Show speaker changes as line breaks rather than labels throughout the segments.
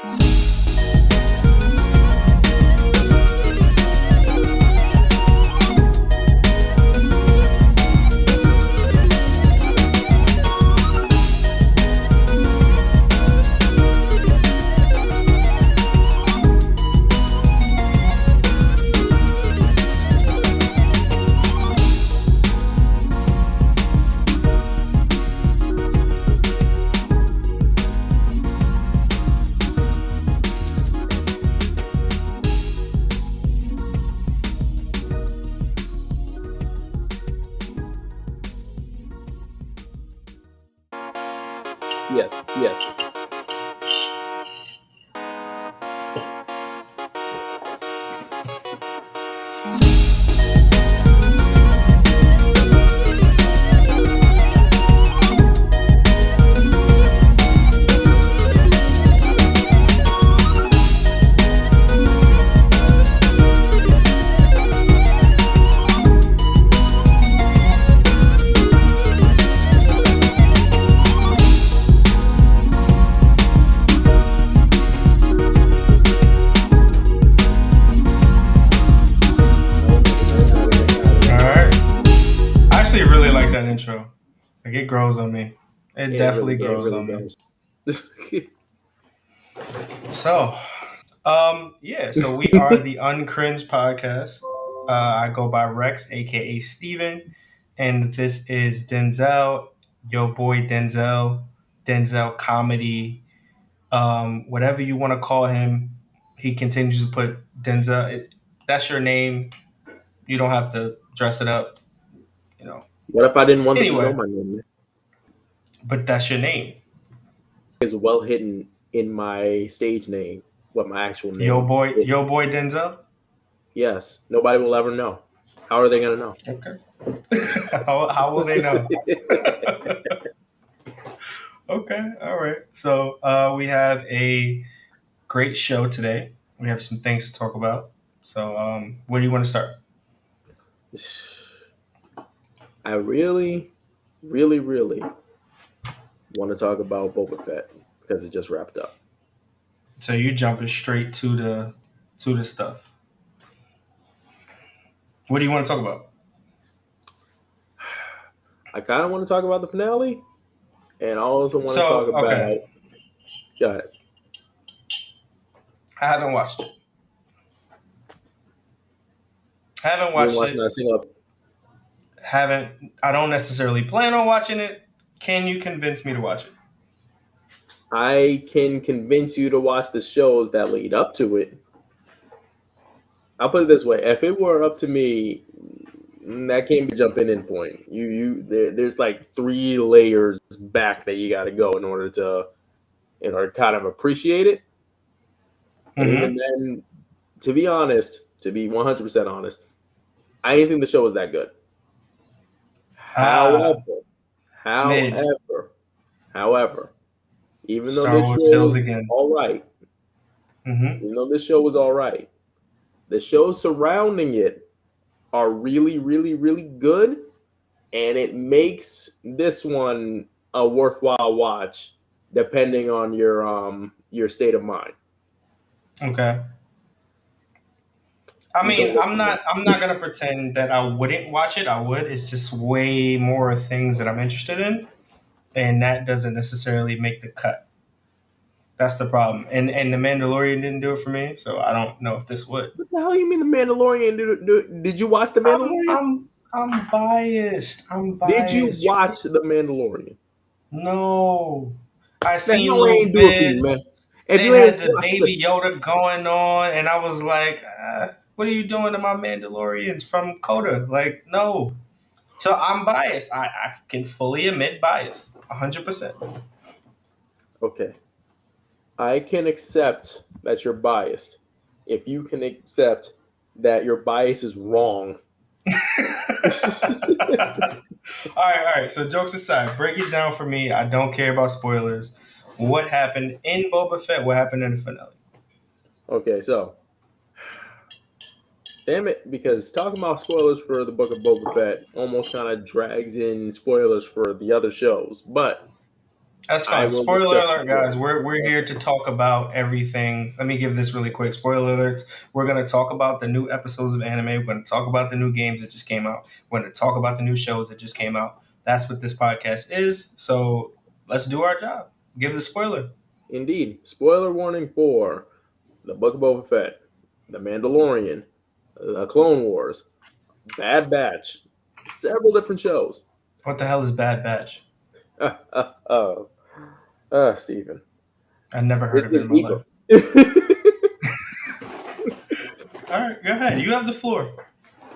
Yes.
Intro. Like it grows on me. It definitely grows on me. So, so we are the Uncringed Podcast. I go by Rex, aka Steven, and this is Denzel, yo boy Denzel Comedy, whatever you want to call him. He continues to put Denzel. That's your name. You don't have to dress it up. You know.
What if I didn't want to know my name?
But that's your name.
It's well hidden in my stage name. What my actual name?
Yo boy Denzel.
Yes, nobody will ever know. How are they gonna know?
Okay. how will they know? Okay, all right. So we have a great show today. We have some things to talk about. So where do you want to start?
I really want to talk about Boba Fett because it just wrapped up.
So you're jumping straight to the stuff. What do you want to talk about?
I kind of want to talk about the finale, and I also want to talk about.
Okay.
Go ahead.
I haven't watched it. I don't necessarily plan on watching it. Can you convince me to watch it?
I can convince you to watch the shows that lead up to it. I'll put it this way: if it were up to me, that can't be jumping in point. There's like 3 layers back that you got to go in order to kind of appreciate it. Mm-hmm. And even then, to be 100% honest, I didn't think the show was that good. However, even though this show was all right, even though this show was all right, the shows surrounding it are really, really, really good, and it makes this one a worthwhile watch, depending on your state of mind.
Okay. I mean, I'm not gonna pretend that I wouldn't watch it. I would. It's just way more things that I'm interested in, and that doesn't necessarily make the cut. That's the problem. And the Mandalorian didn't do it for me, so I don't know if this would.
What the hell you mean the Mandalorian? Did you watch the Mandalorian?
I'm biased.
Did you watch the Mandalorian?
No. I seen little bits. Man. They had the Baby Yoda going on, and I was like, what are you doing to my Mandalorians from Coda? Like, no. So I'm biased. I can fully admit bias. 100%.
Okay. I can accept that you're biased if you can accept that your bias is wrong.
All right. So jokes aside, break it down for me. I don't care about spoilers. What happened in Boba Fett? What happened in the finale?
Okay, so damn it, because talking about spoilers for the Book of Boba Fett almost kind of drags in spoilers for the other shows. But
That's
I
fine.
will
Spoiler
discuss the
alert, guys.
spoilers.
We're here to talk about everything. Let me give this really quick. Spoiler alerts. We're gonna talk about the new episodes of anime. We're gonna talk about the new games that just came out. We're gonna talk about the new shows that just came out. That's what this podcast is. So let's do our job. Give the spoiler.
Indeed. Spoiler warning for The Book of Boba Fett, The Mandalorian, The Clone Wars, Bad Batch, several different shows.
What the hell is Bad Batch?
Steven.
I never heard
This
of it
is
in my
deeper.
life. All right, go ahead. You have the floor.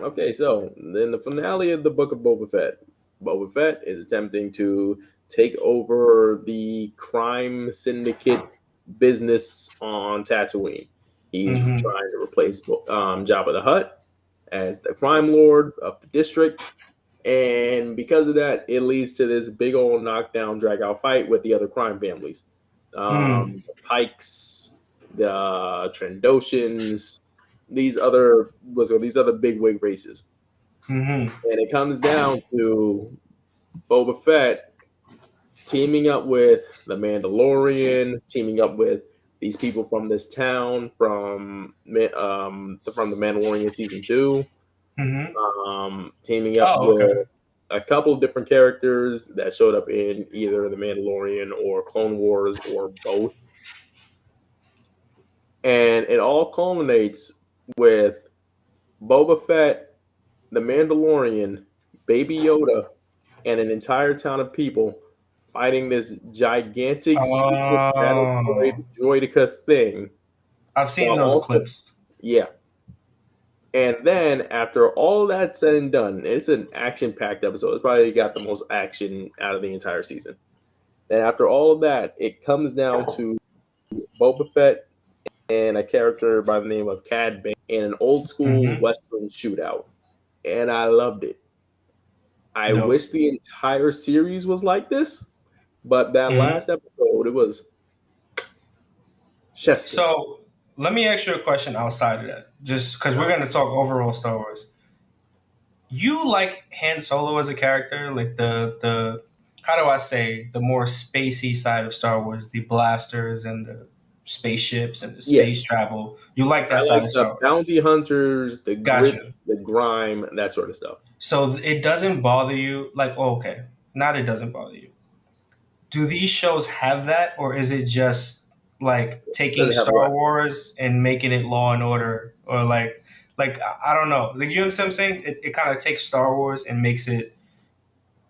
Okay, so in the finale of The Book of Boba Fett is attempting to take over the crime syndicate business on Tatooine. He's
Mhm.
trying to replace Jabba the Hutt as the crime lord of the district. And because of that, it leads to this big old knockdown, drag out fight with the other crime families.
Mm.
The Pikes, the Trandoshans, these other big wig races.
Mhm.
And it comes down to Boba Fett teaming up with the Mandalorian, teaming up with these people from this town from the Mandalorian season 2,
Mhm.
teaming up
Oh,
with
okay.
a couple of different characters that showed up in either the Mandalorian or Clone Wars or both. And it all culminates with Boba Fett, the Mandalorian, Baby Yoda, and an entire town of people fighting this gigantic secret battle
Oh,
droidica thing.
I've seen
While
those
also,
clips.
yeah. And then after all that said and done, it's an action-packed episode. It's probably got the most action out of the entire season. And after all of that, it comes down to Boba Fett and a character by the name of Cad Bane in an old school
Mhm.
Western shootout. And I loved it. I
Dope.
wish the entire series was like this, but that
Mhm.
last episode, it was chef's kiss.
So let me ask you a question outside of that, just because we're
Uh,
going to talk overall Star Wars. You like Han Solo as a character, like the how do I say, the more spacey side of Star Wars, the blasters and the spaceships and the space
yes,
travel. You like
I
that side
like
of
the
Star Wars.
bounty hunters, the grit,
Gotcha.
the grime, that sort of stuff.
So it doesn't bother you, like, oh, okay, not it doesn't bother you. Do these shows have that, or is it just like taking
Doesn't have
Star
what?
Wars and making it Law and Order, or like I don't know, like, you understand what I'm saying? It kind of takes Star Wars and makes it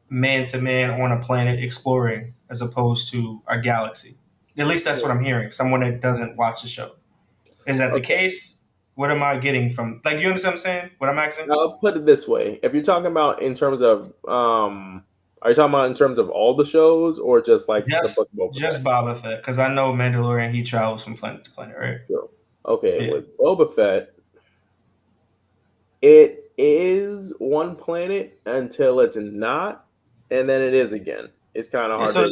man to man on a planet exploring, as opposed to a galaxy. At least that's what I'm hearing. Someone that doesn't watch the show. Is that the
Okay,
case? What am I getting from, like, you understand what I'm saying? What I'm asking?
I'll put it this way: if you're talking about in terms of, are you talking about in terms of all the shows or just like the Book
Just
of Boba
just
Fett?
Boba Fett, because I know Mandalorian, he travels from planet to planet, right?
Sure. Okay,
Yeah.
with Boba Fett, it is one planet until it's not, and then it is again. It's kind of
Yeah,
hard
so
to.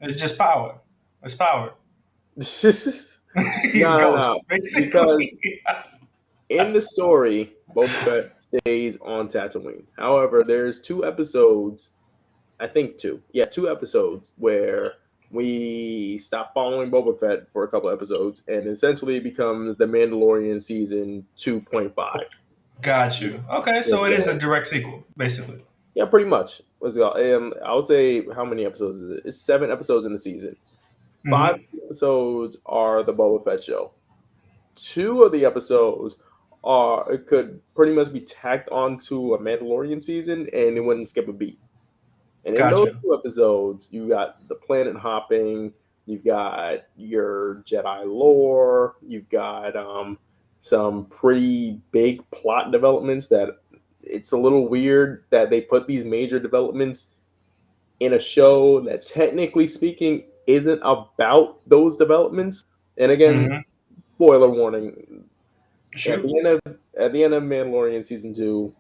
it's just power. It's power. He's
No,
Ghost,
no, because
basically.
in the story, Boba Fett stays on Tatooine. However, there's 2 episodes, I think two, yeah, 2 episodes where we stop following Boba Fett for a couple episodes, and essentially it becomes the Mandalorian season 2.5.
Got you. Okay,
Let's
so it is
go.
a direct sequel, basically.
Yeah, pretty much. Let's go. I would say how many episodes is it? It's 7 episodes in the season. Five
Hmm.
episodes are the Boba Fett show. 2 of the episodes are it could pretty much be tacked onto a Mandalorian season, and it wouldn't skip a beat. And in
Got
those
you.
2 episodes, you got the planet hopping, you've got your Jedi lore, you've got some pretty big plot developments that it's a little weird that they put these major developments in a show that technically speaking isn't about those developments. And again,
Hmm.
spoiler warning, at
Shoot.
the end of Mandalorian season 2,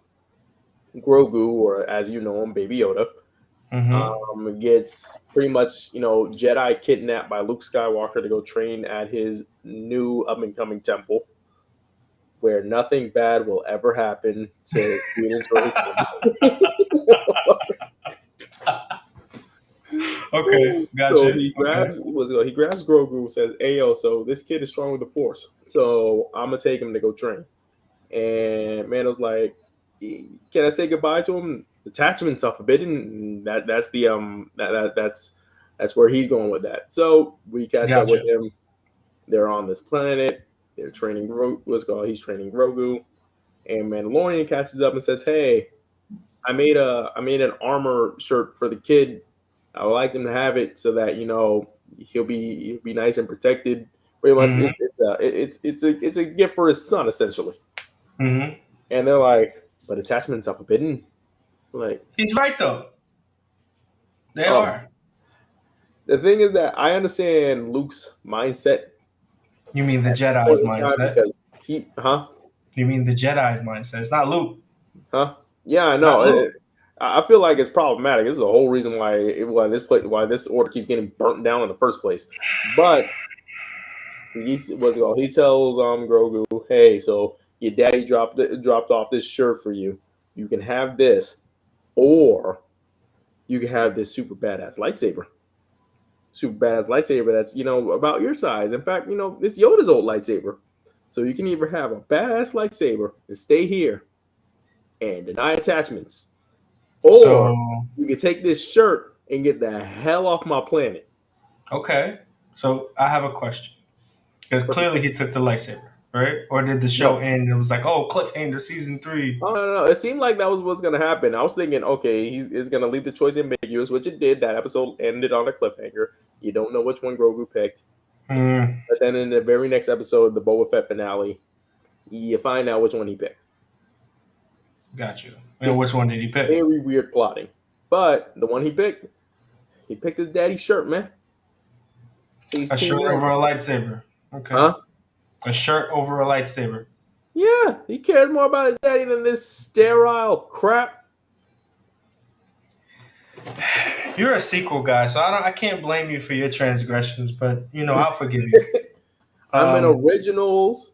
Grogu, or as you know him, Baby Yoda,
Hmm.
gets pretty much, Jedi kidnapped by Luke Skywalker to go train at his new up and coming temple, where nothing bad will ever happen to students or his sibling.
Okay,
So
gotcha.
he
Okay,
grabs Grogu, says, "Ayo, so this kid is strong with the Force, so I'm gonna take him to go train." And Mando's like, "Can I say goodbye to him? Attachments are forbidden." That's the that's where he's going with that. So we catch up with
gotcha.
him. They're on this planet. They're training He's training Grogu, and Mandalorian catches up and says, "Hey, I made an armor shirt for the kid. I would like him to have it so that he'll be nice and protected. Pretty much,
Mm-hmm.
it's a gift for his son essentially."
Mm-hmm.
And they're like, "But attachments are forbidden." I'm like,
He's right though. They
oh,
are.
the thing is that I understand Luke's mindset
You mean the
at this
Jedi's
point in time
mindset?
because
You mean the Jedi's mindset? It's not Luke.
huh, yeah, I
It's not
know.
Luke.
I feel like it's problematic. This is the whole reason why this order keeps getting burnt down in the first place. But he tells Grogu, "Hey, so your daddy dropped off this shirt for you. You can have this, or you can have this super badass lightsaber that's about your size. In fact, it's Yoda's old lightsaber. So you can either have a badass lightsaber and stay here and deny attachments,
So
or you can take this shirt and get the hell off my planet."
okay. So I have a question. Because
What's your
clearly he
question?
took the lightsaber, right? Or did the show
No.
end? It was like, oh, cliffhanger season 3.
Oh, no. It seemed like that was what's going to happen. I was thinking, okay, it's going to leave the choice ambiguous, which it did. That episode ended on a cliffhanger. You don't know which one Grogu picked.
Mm,
But then in the very next episode, the Boba Fett finale, you find out which one he picked.
got you. And which
It's
one did he pick?
very weird plotting. But the one he picked his daddy's shirt, man. So he's
A
Team
shirt over
Yoda.
a lightsaber. Okay.
Huh?
A shirt over a lightsaber.
Yeah, he cares more about his daddy than this sterile crap.
You're a sequel guy, so I can't blame you for your transgressions, but I'll forgive you.
I'm in
Um,
originals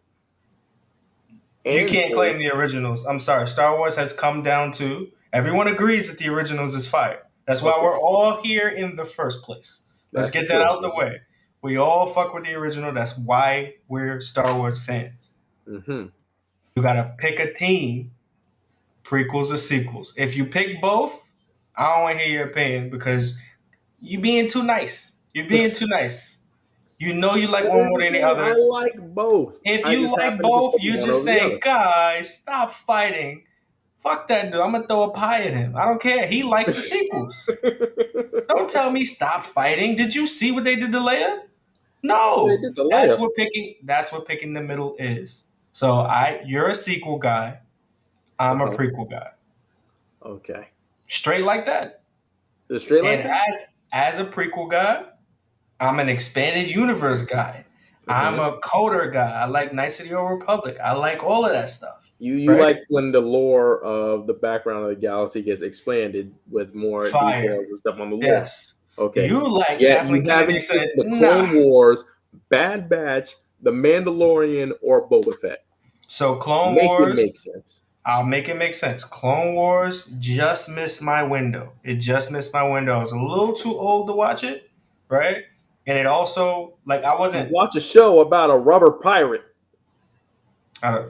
you
and
can't claim
this.
the originals. I'm sorry. Star Wars has come down to everyone agrees that the originals is fire. That's why
Okay,
we're all here in the first place. Let's
that's the
get that out the
truth.
way. We all fuck with the original. That's why we're Star Wars fans.
Mm-hmm.
You gotta pick a team, prequels or sequels. If you pick both, I don't want to hear your opinion because you being too nice. You're being too nice. You know you like
That
one
is
more
the
than the
thing. I
other.
like both.
If
I
you
just
like
happen to
both,
prefer
you're
one
just
over the
saying,
other.
guys, stop fighting. Fuck that dude. I'm gonna throw a pie at him. I don't care. He likes the sequels. Don't tell me stop fighting. Did you see what they did to Leia?
They
No.
did to
That's
Leia.
what picking. That's what picking the middle is. So you're a sequel guy. I'm a
Uh-huh.
prequel guy.
Okay.
Straight like that.
Just straight like
And
that.
as a prequel guy, I'm an expanded universe guy. I'm
Mm-hmm.
a coder guy. I like Knights of the Old Republic. I like all of that stuff.
You
Right?
like when the lore of the background of the galaxy gets expanded with more
Fire.
details and stuff on the lore.
Yes.
Okay.
You like
Yeah,
Kathleen
you
Kennedy
haven't seen
said,
the
nah.
Clone Wars, Bad Batch, The Mandalorian, or Boba Fett.
So Clone
Make it
Wars,
make sense.
I'll make it make sense. Clone Wars just missed my window. It just missed my window. I was a little too old to watch it, right? And it also, like, I
You
wasn't.
watch a show about a rubber pirate.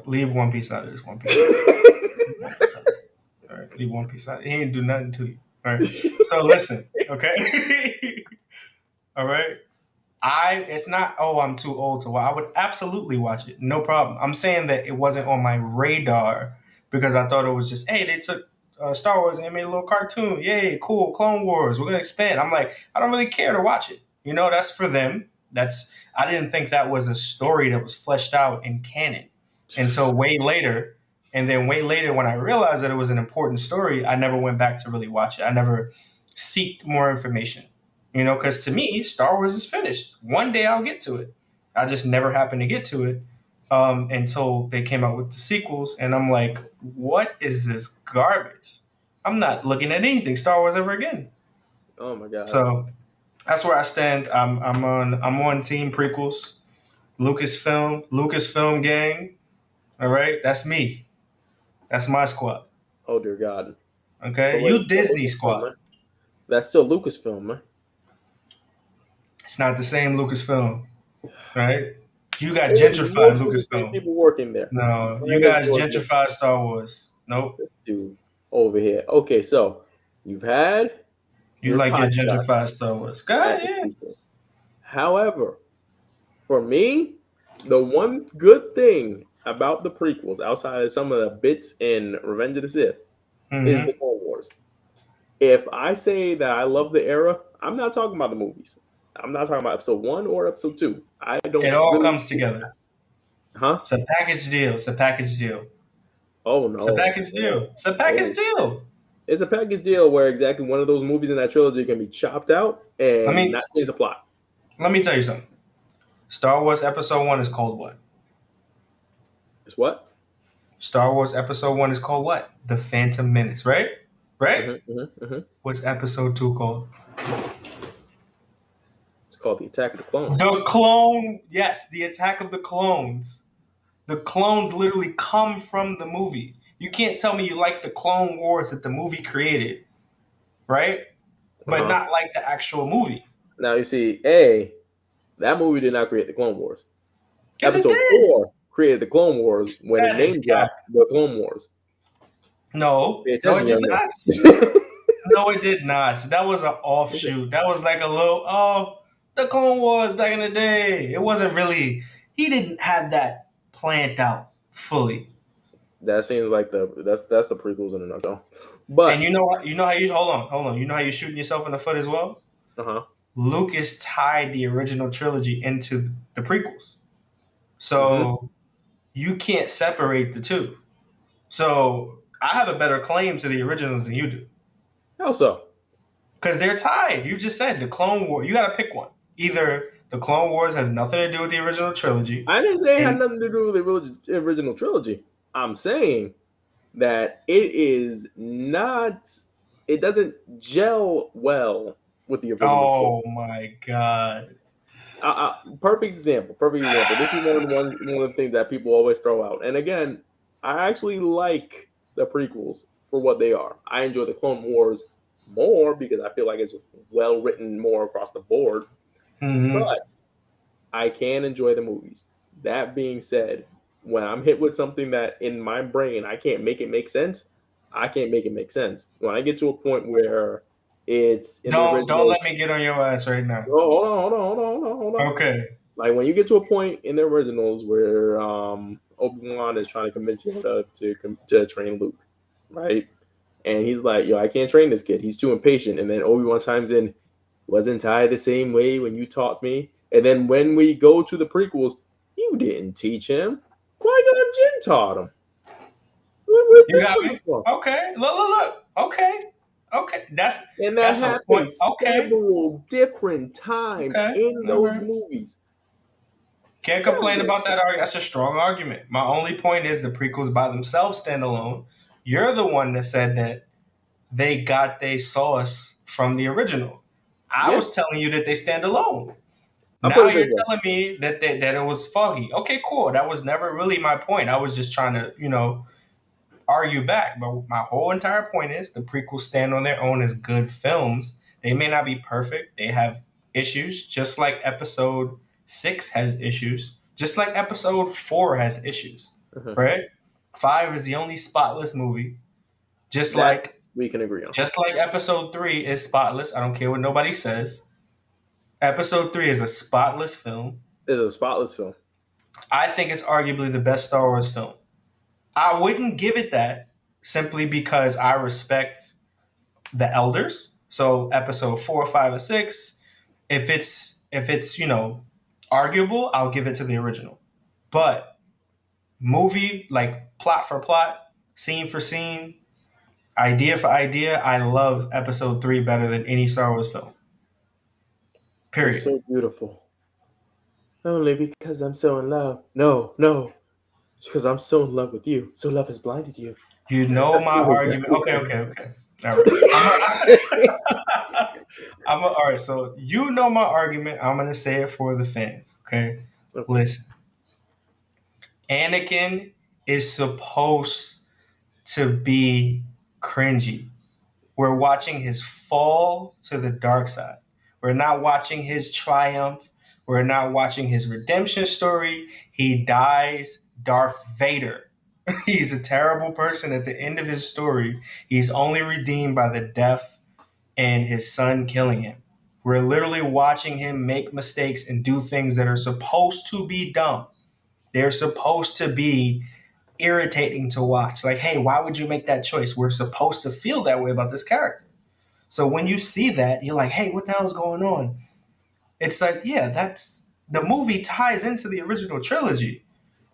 Leave One Piece out of this. One Piece out of it. Leave One Piece out of it. All right, leave One Piece out. He ain't do nothing to you. All right. So listen, okay. All right. It's not. Oh, I'm too old to watch. I would absolutely watch it. No problem. I'm saying that it wasn't on my radar because I thought it was just, hey, they took Star Wars and they made a little cartoon. Yay, cool. Clone Wars. We're gonna expand. I'm like, I don't really care to watch it. That's for them. I didn't think that was a story that was fleshed out in canon. And so way later, when I realized that it was an important story, I never went back to really watch it. I never seeked more information. Because to me, Star Wars is finished. One day I'll get to it. I just never happened to get to it until they came out with the sequels. And I'm like, what is this garbage? I'm not looking at anything Star Wars ever again.
Oh my god.
So that's where I stand. I'm on team prequels. Lucasfilm gang. All right, that's me. That's my squad.
Oh dear God.
Okay,
But wait,
you
it's still
Disney
Lucasfilm,
squad.
man. That's still Lucasfilm, man.
It's not the same Lucasfilm, right? You got
There's
gentrified
mostly the same
Lucasfilm.
people working there.
No, you
Why does
guys
George Lucas,
gentrified Star Wars. Nope.
this dude over here? Okay, so you've had
You
your
like your
pot shot
gentrified Star Wars. Go
at
ahead,
the
yeah.
sequel. However, for me, the one good thing about the prequels, outside of some of the bits in Revenge of the Sith, is the Clone Wars. If I say that I love the era, I'm not talking about the movies. I'm not talking about episode 1 or episode 2. I
It
don't
all
really.
comes together.
Huh?
It's a package deal. It's a package deal.
Oh
It's a
no.
package deal. It's a package
Oh,
deal.
it's a package deal where exactly one of those movies in that trilogy can be chopped out
Let
and
me
not change the plot.
let me tell you something. Star Wars Episode 1 is called what?
It's what?
Star Wars Episode 1 is called what? The Phantom Menace, right? Right?
Mm-hmm.
What's Episode 2 called?
It's called the Attack of the Clones.
The Clone. Yes, the Attack of the Clones. The clones literally come from the movie. You can't tell me you like the Clone Wars that the movie created, right? But not like the actual movie.
Now you see, that movie did not create the Clone Wars.
Yes, it
Episode
did.
4 created the Clone Wars when it
That is
name
cap.
dropped the Clone Wars.
No,
Pay
it
attention,
did
young
not.
man.
No, it did not. That was an offshoot. That was like a little, the Clone Wars back in the day. It wasn't really, he didn't have that planned out fully.
That seems like that's the prequels in a nutshell.
And
But
you know how you, hold on. You know how you're shooting yourself in the foot as well? Lucas tied the original trilogy into the prequels. So you can't separate the two. So I have a better claim to the originals than you do.
how so?
Because they're tied. You just said the Clone War. You got to pick one. Either the Clone Wars has nothing to do with the original trilogy.
I didn't say it had nothing to do with the original trilogy. I'm saying that it is not. It doesn't gel well with the original.
Oh my god!
Perfect example. This is one of the things that people always throw out. And again, I actually like the prequels for what they are. I enjoy the Clone Wars more because I feel like it's well written more across the board.
Mm-hmm.
But I can enjoy the movies. That being said, when I'm hit with something that in my brain I can't make it make sense, I can't make it make sense. When I get to a point where it's in
don't let me get on your ass right now.
Oh, hold on.
Okay.
Like when you get to a point in the originals where Obi-Wan is trying to convince Yoda to train Luke, right? And he's like, "Yo, I can't train this kid. He's too impatient." And then Obi-Wan chimes in, "Wasn't I the same way when you taught me?" And then when we go to the prequels, you didn't teach him. Qui-Gon Jinn taught him. Where's
You
this
got
coming
me.
from?
Okay. Look. Okay. That's
happened
a point. Okay.
several different times in those movies.
Can't complain about that argument. That's a strong argument. My only point is the prequels by themselves stand alone. You're the one that said that they got their sauce from the original. I was telling you that they stand alone. Now you're telling me that it was foggy. Okay, cool. That was never really my point. I was just trying to, argue back. But my whole entire point is the prequels stand on their own as good films. They may not be perfect. They have issues, just like episode 6 has issues, just like episode 4 has issues, right? 5 is the only spotless movie. Just
that
like
we can agree on.
Just like episode 3 is spotless. I don't care what nobody says. Episode 3 is a spotless film.
It's a spotless film.
I think it's arguably the best Star Wars film. I wouldn't give it that simply because I respect the elders. So episode 4, 5, and 6, if it's arguable, I'll give it to the original. But movie, like plot for plot, scene for scene, idea for idea, I love episode 3 better than any Star Wars film. Period.
It's so beautiful. Only because I'm so in love. No. It's because I'm so in love with you. So love has blinded you.
You know my argument. Okay. All right. All right. So you know my argument. I'm gonna say it for the fans. Okay. Listen. Anakin is supposed to be cringy. We're watching his fall to the dark side. We're not watching his triumph. We're not watching his redemption story. He dies Darth Vader. He's a terrible person at the end of his story. He's only redeemed by the death and his son killing him. We're literally watching him make mistakes and do things that are supposed to be dumb. They're supposed to be irritating to watch. Like, hey, why would you make that choice? We're supposed to feel that way about this character. So when you see that, you're like, hey, what the hell's going on? It's like, yeah, that's the movie ties into the original trilogy.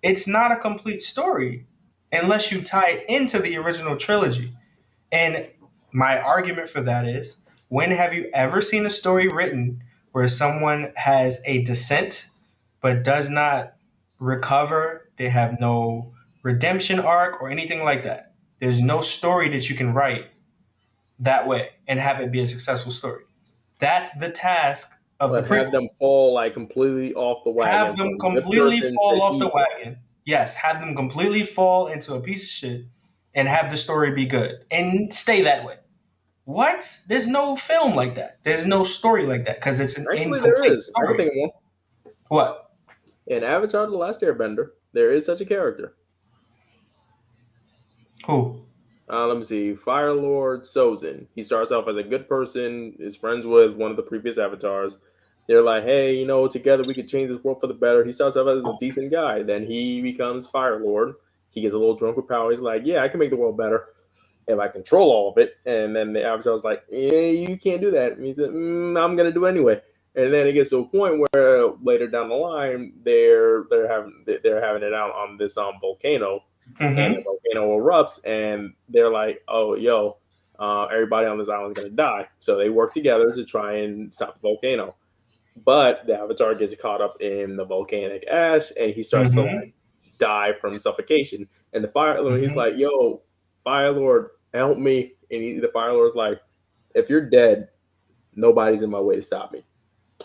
It's not a complete story unless you tie it into the original trilogy. And my argument for that is, when have you ever seen a story written where someone has a descent but does not recover? They have no redemption arc or anything like that. There's no story that you can write that way and have it be a successful story. That's the task of the
But have
prequel.
them fall like completely off the wagon.
Have them
from good
completely
person
fall
to
off the
evil.
wagon. Yes, have them completely fall into a piece of shit and have the story be good and stay that way. What? There's no film like that. There's no story like that because it's an
Actually, there
incomplete
is. I can
story.
think of one.
What?
In Avatar: The Last Airbender, there is such a character.
Who?
Let me see. Fire Lord Sozin. He starts off as a good person. Is friends with one of the previous avatars. They're like, hey, together we could change this world for the better. He starts off as a decent guy. Then he becomes Fire Lord. He gets a little drunk with power. He's like, yeah, I can make the world better if I control all of it. And then the avatar's like, yeah, you can't do that. And he said, I'm gonna do it anyway. And then it gets to a point where later down the line, they're having it out on this volcano.
Mm-hmm.
And the volcano erupts, and they're like, "Oh, yo, everybody on this island is gonna die." So they work together to try and stop the volcano. But the Avatar gets caught up in the volcanic ash, and he starts to like die from suffocation. And the Fire Lord, he's like, "Yo, Fire Lord, help me!" And the Fire Lord's like, "If you're dead, nobody's in my way to stop me.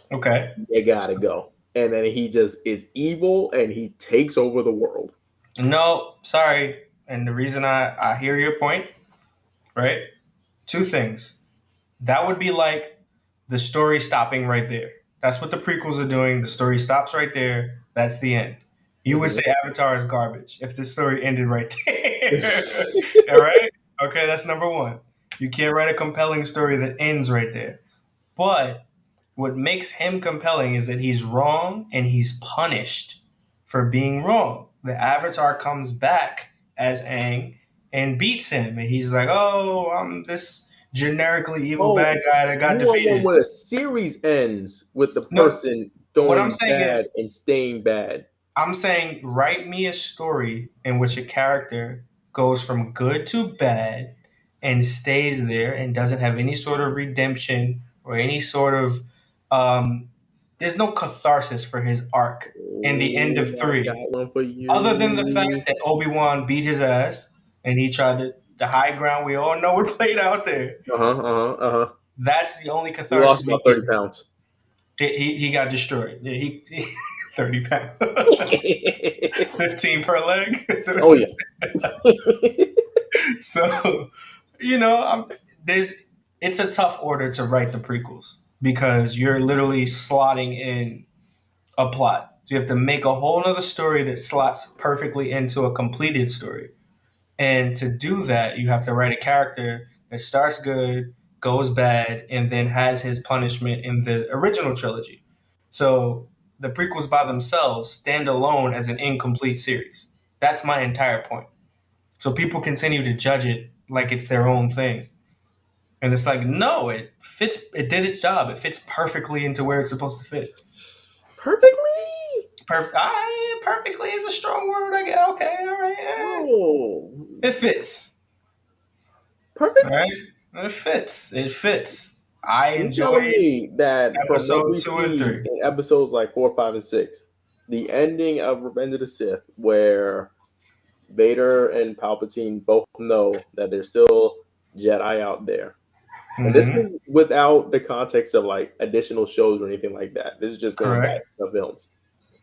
Okay,
You gotta go." And then he just is evil, and he takes over the world.
No, sorry. And the reason I hear your point, right? Two things. That would be like the story stopping right there. That's what the prequels are doing. The story stops right there. That's the end. You would say Avatar is garbage if the story ended right there. All right? Okay, that's number one. You can't write a compelling story that ends right there. But what makes him compelling is that he's wrong and he's punished for being wrong. The Avatar comes back as Aang and beats him. And he's like, oh, I'm this generically evil bad guy that got defeated.
When a series ends with the person going bad and staying bad.
I'm saying write me a story in which a character goes from good to bad and stays there and doesn't have any sort of redemption or any sort of there's no catharsis for his arc in the end of 3. Other than the fact that Obi-Wan beat his ass and he tried the high ground we all know what played out there. That's the only catharsis.
He lost about 30 pounds.
He got destroyed. Yeah, he 30 pounds. 15 per leg.
Oh, yeah.
So, it's a tough order to write the prequels because you're literally slotting in a plot. So you have to make a whole other story that slots perfectly into a completed story. And to do that, you have to write a character that starts good, goes bad, and then has his punishment in the original trilogy. So the prequels by themselves stand alone as an incomplete series. That's my entire point. So people continue to judge it like it's their own thing. And it's like, no, it did its job. It fits perfectly into where it's supposed to fit.
Perfectly?
Perfectly is a strong word. I guess. Okay, all right.
Oh.
It fits.
Perfect.
All right? It fits. I enjoy
telling me that
episode
from what we
2 and 3.
In episodes like 4, 5, and 6, the ending of Revenge of the Sith, where Vader and Palpatine both know that there's still Jedi out there. And this is without the context of like additional shows or anything like that. This is just going back to the films.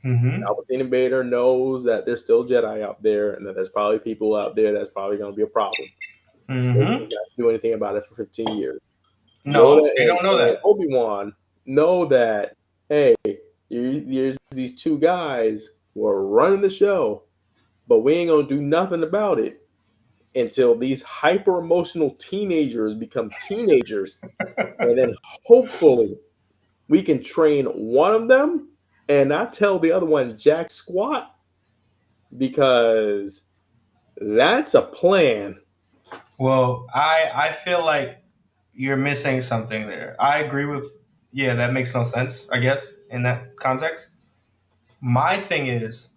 Palpatine and Vader knows that there's still Jedi out there and that there's probably people out there that's probably going to be a problem. They can't do anything about it for 15 years.
No, they don't know that.
Obi-Wan know that, hey, there's these two guys who are running the show, but we ain't gonna do nothing about it until these hyper emotional teenagers become teenagers, and then hopefully we can train one of them and not tell the other one jack squat, because that's a plan.
Well, I feel like you're missing something there. I agree with, yeah, that makes no sense, I guess, in that context. My thing is,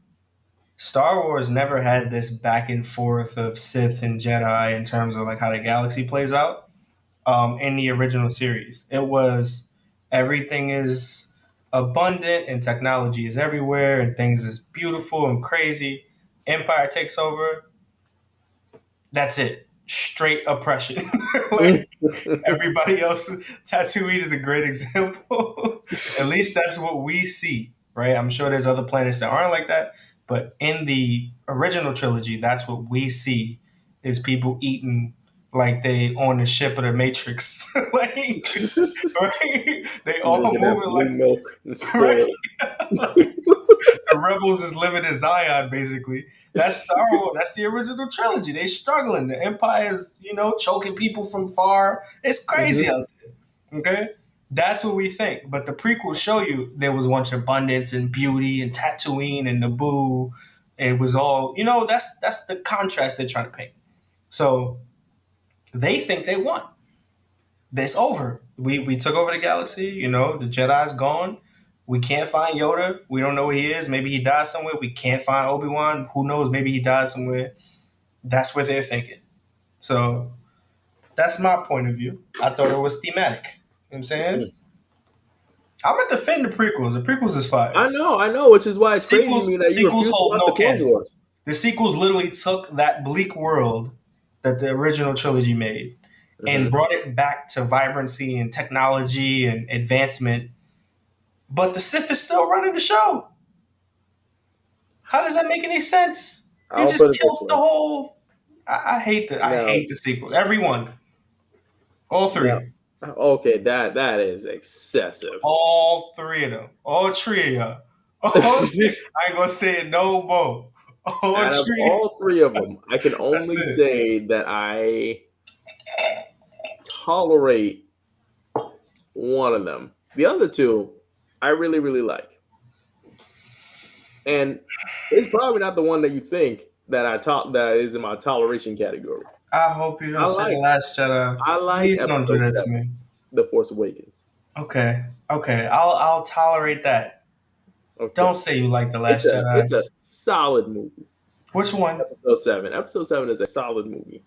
Star Wars never had this back and forth of Sith and Jedi in terms of like how the galaxy plays out. In the original series, it was everything is abundant and technology is everywhere and things is beautiful and crazy. Empire takes over. That's it. Straight oppression. Like everybody else, Tatooine is a great example. At least that's what we see, right? I'm sure there's other planets that aren't like that, but in the original trilogy, that's what we see is people eating like they on the ship of the Matrix. Like, right? They all
Drinking that
moving
blue
like
milk and spoiled.
right. The rebels is living in Zion, basically. That's Star Wars. That's the original trilogy. They struggling. The Empire is, choking people from far. It's crazy
Mhm.
out there. Okay, that's what we think. But the prequels show you there was once abundance and beauty and Tatooine and Naboo. It was all, that's the contrast they're trying to paint. So they think they won. It's over. We took over the galaxy. The Jedi's gone. We can't find Yoda. We don't know where he is. Maybe he died somewhere. We can't find Obi-Wan. Who knows? Maybe he died somewhere. That's what they're thinking. So that's my point of view. I thought it was thematic. You know what I'm saying? I'm gonna defend the prequels. The prequels is fire.
I know, which is why it's crazy to
Sequels
me that you
sequels
refuse to
hold
watch
no
the Clone
canon.
Wars.
The sequels literally took that bleak world that the original trilogy made and brought it back to vibrancy and technology and advancement. But the Sith is still running the show. How does that make any sense? You
I'll
just
put it this
killed the
way.
whole. I hate the
Now,
sequel. Everyone, all
now,
three,
okay, that is excessive.
all three of them, all three of y'all. All three. I ain't gonna say it no more. All
Out of
three.
all three of them, I can
That's
only
it.
say that I tolerate one of them. The other two, I really, really like. And it's probably not the one that you think that is in my toleration category.
I hope you
I
don't say the
like
Last Jedi.
I like
Please don't do
episode
that to
7,
me.
The Force Awakens.
Okay. I'll tolerate that.
Okay.
Don't say you like the
It's
Last
a
Jedi.
it's a solid movie.
Which one?
Episode 7. Episode 7 is a solid movie.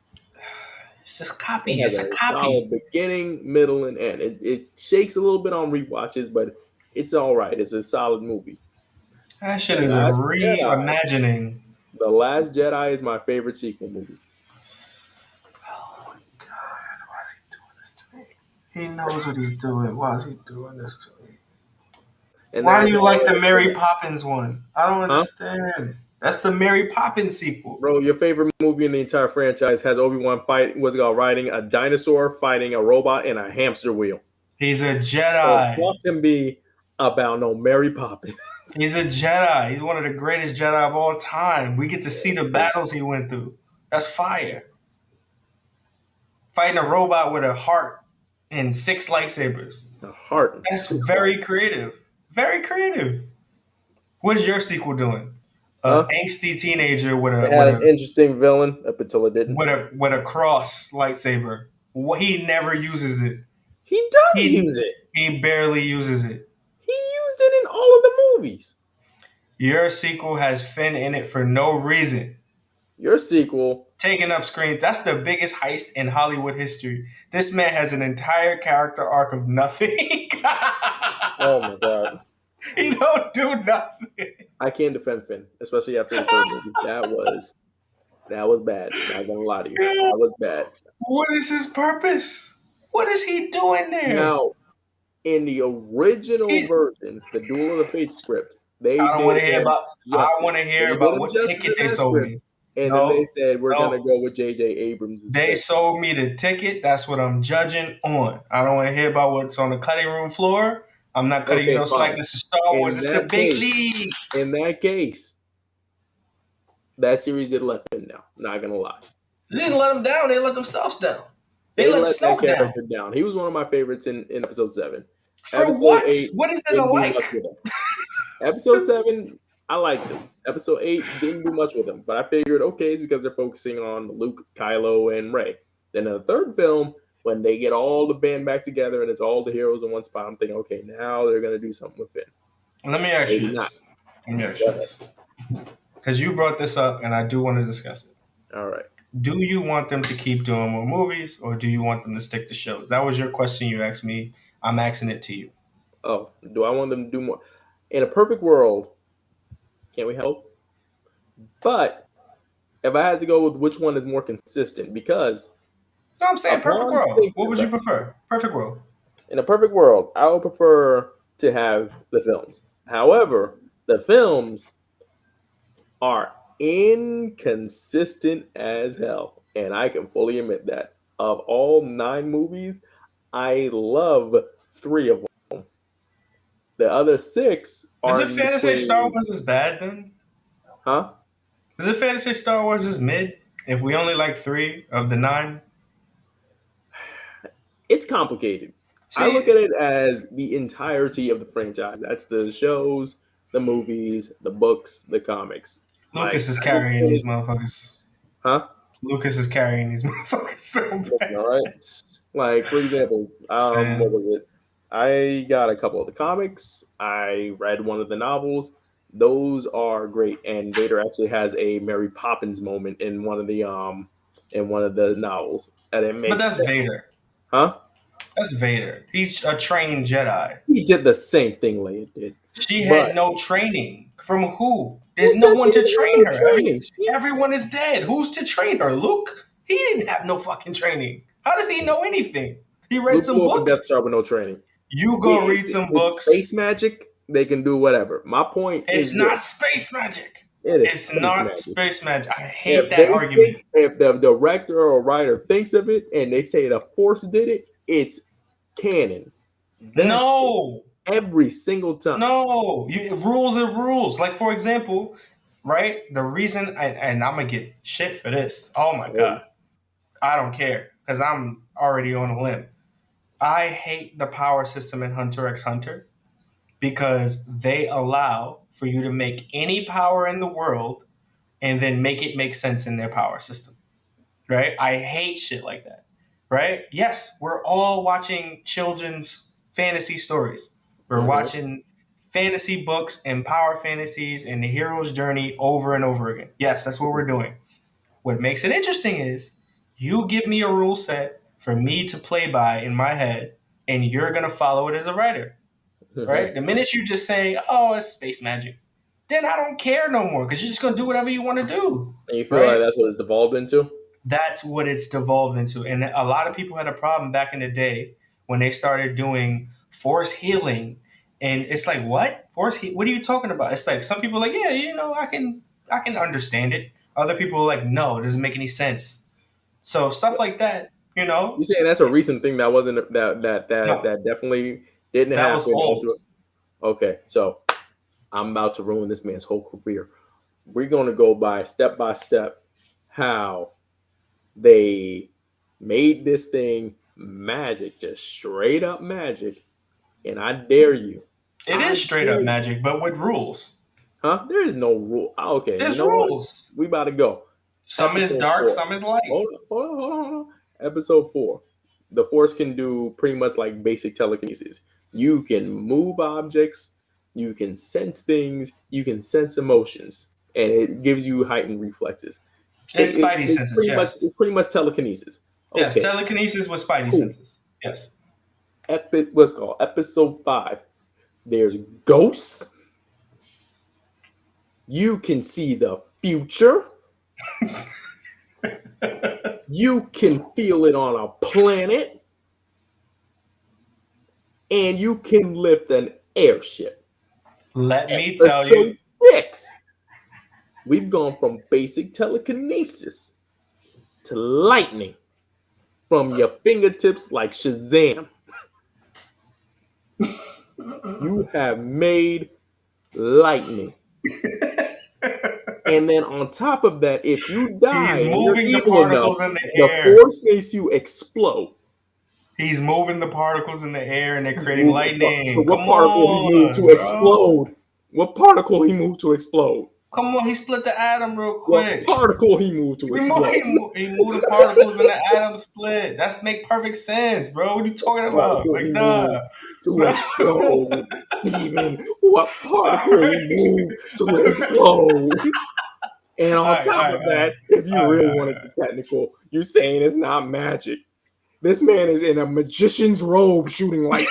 It's just copy.
It has
It's a
a
copy.
solid beginning, middle, and end. It shakes a little bit on rewatches, but it's all right. It's a solid movie.
That
The
shit is a
Last Jedi.
reimagining.
The Last Jedi is my favorite sequel movie.
Oh my god, why is he doing this to me? He knows what he's doing. Why is he doing this to me?
And
Why
that's
do you
all
like the
I
Mary
say.
Poppins one? I don't
Huh?
understand. That's the Mary Poppins sequel.
Bro, your favorite movie in the entire franchise has Obi-Wan riding a dinosaur, fighting a robot, and a hamster wheel.
He's a
So
Jedi.
talk to me about no Mary Poppins.
He's a Jedi. He's one of the greatest Jedi of all time. We get to see the battles he went through. That's fire. Fighting a robot with a heart and 6 lightsabers.
The heart and
That's
6
very creative. Very creative. What is your sequel doing? A
Huh?
angsty teenager with
It
a
had an interesting villain up until it didn't.
with a cross lightsaber. He never uses it.
He does
He
use it.
he barely uses it.
He used it in all of the movies.
Your sequel has Finn in it for no reason.
Your sequel,
Taking up screens. That's the biggest heist in Hollywood history. This man has an entire character arc of nothing.
oh my god,
He don't do nothing.
I can't defend Finn, especially after the third movie. That was bad. Not gonna lie to you, that was bad.
What is his purpose? What is he doing there?
Now, in the original
He-
version, the Duel of the Fates script, they
I don't want to
did
hear
him
about. I
justice.
want to
They
hear
did
about
him
what
justice
ticket
in
they
that
sold
script.
me.
And
No,
then they said, we're
no.
going to go with J.J. Abrams.
They sold me the ticket. That's what I'm judging on. I don't want to hear about what's on the cutting room floor. I'm not cutting you no slack.
Fine.
This is Star Wars. It's the big leagues.
In that case, that series did let them down. Not gonna lie.
They didn't let them down. They let themselves down.
They let
Snoke
that character down. He was one of my favorites in episode 7.
For
episode
what?
8
what is it
didn't do
like?
much with him. Episode 7, I liked him. Episode 8 didn't do much with him, but I figured, okay, it's because they're focusing on Luke, Kylo, and Rey. Then in the third film, when they get all the band back together and it's all the heroes in one spot, I'm thinking, okay, now they're gonna do something with Finn.
Let me ask you this. Because you brought this up, and I do want to discuss it.
All right.
Do you want them to keep doing more movies, or do you want them to stick to shows? That was your question you asked me. I'm asking it to you.
Oh, do I want them to do more? In a perfect world, can't we help? But if I had to go with which one is more consistent, because
no, I'm saying perfect world. What would you prefer? Perfect world.
In a perfect world, I would prefer to have the films. However, the films are inconsistent as hell, and I can fully admit that. Of all 9 movies, I love 3 of them. The other 6 are.
Is it fair to say Star Wars is bad then?
Huh?
Is it fair to say Star Wars is mid if we only like 3 of the 9?
It's complicated. I look at it as the entirety of the franchise. That's the shows, the movies, the books, the comics.
Lucas is carrying these motherfuckers.
Huh?
Lucas is carrying these motherfuckers so bad.
All right. Like, for example, what was it? I got a couple of the comics. I read one of the novels. Those are great. And Vader actually has a Mary Poppins moment in one of the novels. And it makes
but that's
sense.
Vader.
Huh?
That's Vader. He's a trained Jedi.
He did the same thing Leia did.
She had no training. From who? There's no one to train her. Everyone is dead. Who's to train her? Luke? He didn't have no fucking training. How does he know anything? He read some books.
Death Star with no training.
You go read some books.
Space magic, they can do whatever. My point is
it's not space magic.
It's
not space magic. I hate that argument.
If the director or writer thinks of it and they say the Force did it, it's canon.
No.
Every single time.
No. Rules are rules. Like, for example, right? The reason, and I'm going to get shit for this. Oh, my God. I don't care because I'm already on a limb. I hate the power system in Hunter x Hunter because they allow for you to make any power in the world and then make it make sense in their power system, right? I hate shit like that, right? Yes, we're all watching children's fantasy stories. We're watching fantasy books and power fantasies and the hero's journey over and over again. Yes, that's what we're doing. What makes it interesting is you give me a rule set for me to play by in my head, and you're going to follow it as a writer, right? The minute you just say, oh, it's space magic, then I don't care no more because you're just going to do whatever you want to do.
And you feel like that's what it's devolved into?
That's what it's devolved into. And a lot of people had a problem back in the day when they started doing force healing. And it's like, what? What are you talking about? It's like some people are like, yeah, I can understand it. Other people are like, no, it doesn't make any sense. So stuff like that. You saying
that's a recent thing that wasn't that definitely didn't happen.
That was old.
Okay, so I'm about to ruin this man's whole career. We're going to go by step how they made this thing magic, just straight up magic. And I dare you.
It is straight up magic, but with rules.
Huh? There is no rule. Okay.
There's rules.
What? We about to go.
Some is dark, 4. Some is light.
Hold on. Episode 4. The Force can do pretty much like basic telekinesis. You can move objects. You can sense things. You can sense emotions. And it gives you heightened reflexes.
It's Spidey senses,
it's pretty much telekinesis.
Okay. Yes, telekinesis with Spidey senses. Yes.
What's called Episode 5. There's ghosts. You can see the future. You can feel it on a planet. And you can lift an airship.
Let me tell you.
Episode 6. We've gone from basic telekinesis to lightning from your fingertips like Shazam. You have made lightning. And then on top of that, if you die
He's
and you're
moving the
evil enough,
particles in the
the
air.
force makes you explode.
He's moving the particles in the air and they're creating lightning.
So what
Come
particle he moved to
on, bro.
explode? What particle he moved to explode?
Come on, he split the atom real
What
quick.
particle he moved to explode?
He moved the particles in the atom split. That's make perfect sense, bro. What are you talking about?
Particle
Like,
he
nah.
moved to explode, Steven. What particle he moved to explode? And on top of that, if you really want to get technical, you're saying it's not magic. This man is in a magician's robe shooting lightning.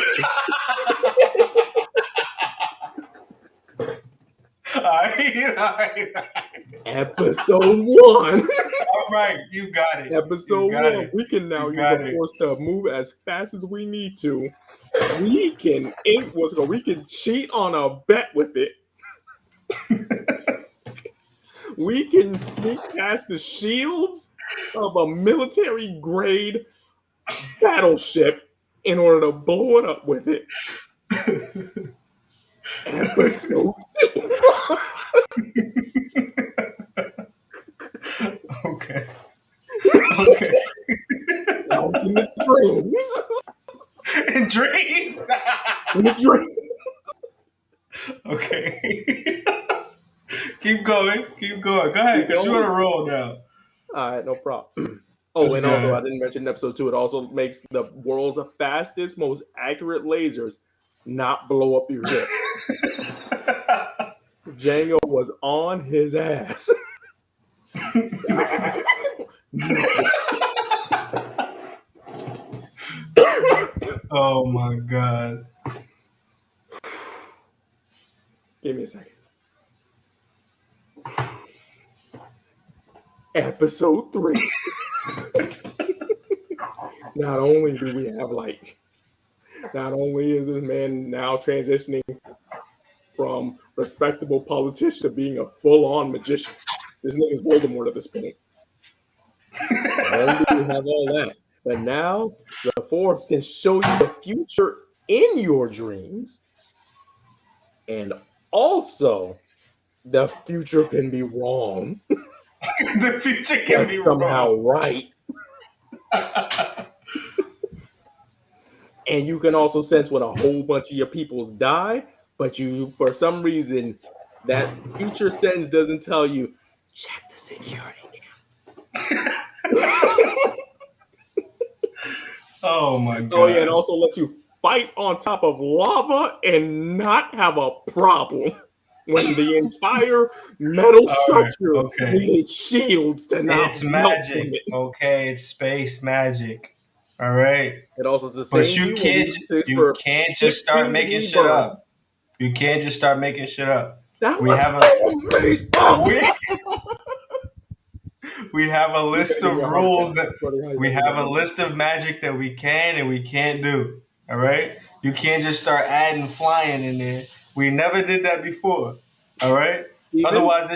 Episode 1.
All right, you got it.
Episode 1. We can now use the force to move as fast as we need to. We can we can cheat on a bet with it. We can sneak past the shields of a military grade battleship in order to blow it up with it. Episode 2.
Okay.
That was in the dreams.
In dreams?
In the dreams.
Okay. Keep going. Go ahead, because you're on a roll now.
All right, no problem. Oh, and also, I didn't mention in episode 2, it also makes the world's fastest, most accurate lasers not blow up your ship. Django was on his ass.
Oh my god.
Give me a second. Episode 3. Not only do we have light, not only is this man now transitioning from respectable politician to being a full-on magician. This nigga's Voldemort at this point. Not only do we have all that, but now the Force can show you the future in your dreams, and also the future can be wrong.
The future can be
somehow
wrong.
Right. And you can also sense when a whole bunch of your peoples die, but you, for some reason, that future sense doesn't tell you, check the security cameras.
Oh my god.
Oh yeah, and also lets you fight on top of lava and not have a problem when the entire metal structure needed shields to not
It's magic. Okay, it's space magic. All right.
It also is the same.
But you can't just start making shit up. You can't just start making shit up. We have a list of rules we have a list of magic that we can and we can't do. All right. You can't just start adding flying in there. We never did that before. All right. Otherwise,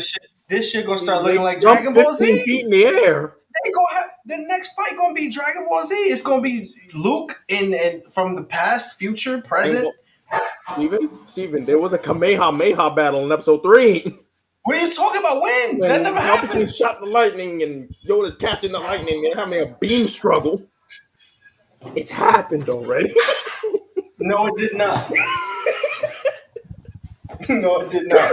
this shit gonna start looking like Dragon Ball Z.
15 feet in the air.
They gonna have the next fight gonna be Dragon Ball Z. It's gonna be Luke in from the past, future, present.
Steven, there was a Kamehameha battle in episode 3.
What are you talking about? When that never happened.
Palpatine shot the lightning and Yoda's catching the lightning. They're having a beam struggle. It's happened already.
No, it did not. No, it did not.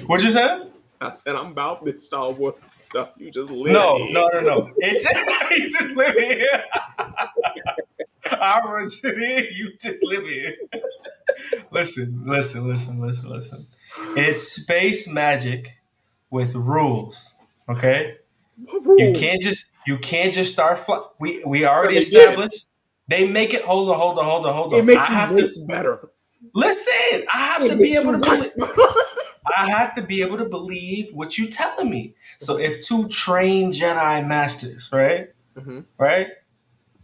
What'd you say?
I said I'm about this Star Wars stuff. You just live
No.
It's
you just live here. I wrote you here. You just live here. Listen. It's space magic with rules. Okay?
What rules?
You can't just start flying. We already established. They make it. Hold on.
It makes this better.
Listen, I have to be able to believe. I have to be able to believe what you're telling me. So if two trained Jedi masters, right,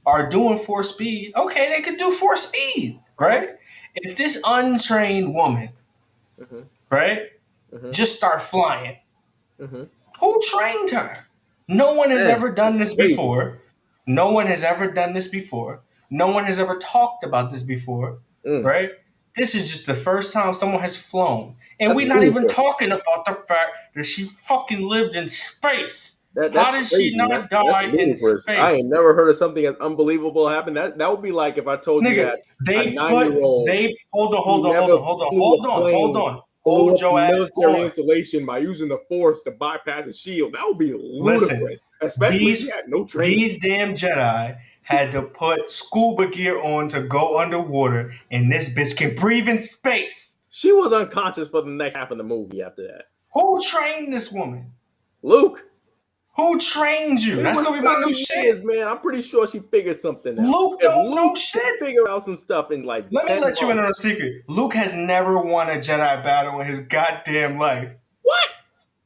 are doing force speed, okay, they could do force speed, right? If this untrained woman, just start flying, who trained her? No one has ever done this before. No one has ever done this before. No one has ever talked about this before. right? This is just the first time someone has flown. And
That's
we're not even
ludicrous.
talking about the fact that she fucking lived in space.
That's
How did
crazy.
she not
That's
die in
ludicrous. I
space?
ain't never heard of something as unbelievable happen. That would be like if I told you
Nigga,
that a 9-year-old
hold
never flew a plane, blew
Hold
up a
your ass
military
on.
installation by using the force to bypass a shield. That would be ludicrous.
Listen,
Especially if you had no training.
These damn Jedi had to put scuba gear on to go underwater, and this bitch can breathe in space.
She was unconscious for the next half of the movie after that.
Who trained this woman?
Luke.
Who trained you? That's gonna be my new shit,
man. I'm pretty sure she figured something out.
Luke don't know shit.
Figure out some stuff in like.
Let me let you in on a secret. Luke has never won a Jedi battle in his goddamn life.
What?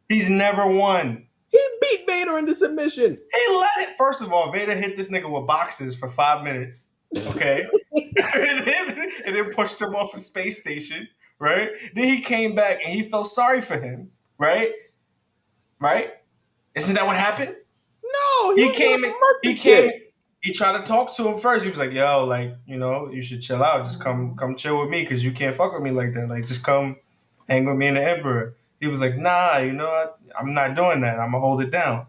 He's never won.
He beat Vader into submission.
He let it. First of all, Vader hit this nigga with boxes for 5 minutes. Okay, and then pushed him off a space station. Right. Then he came back and he felt sorry for him. Right. Right. Isn't that what happened?
No,
he came. He tried to talk to him first. He was like, "Yo, like, you know, you should chill out. Just come chill with me because you can't fuck with me like that. Like, just come hang with me and the Emperor." He was like, "Nah, you know what? I'm not doing that. I'm gonna hold it down."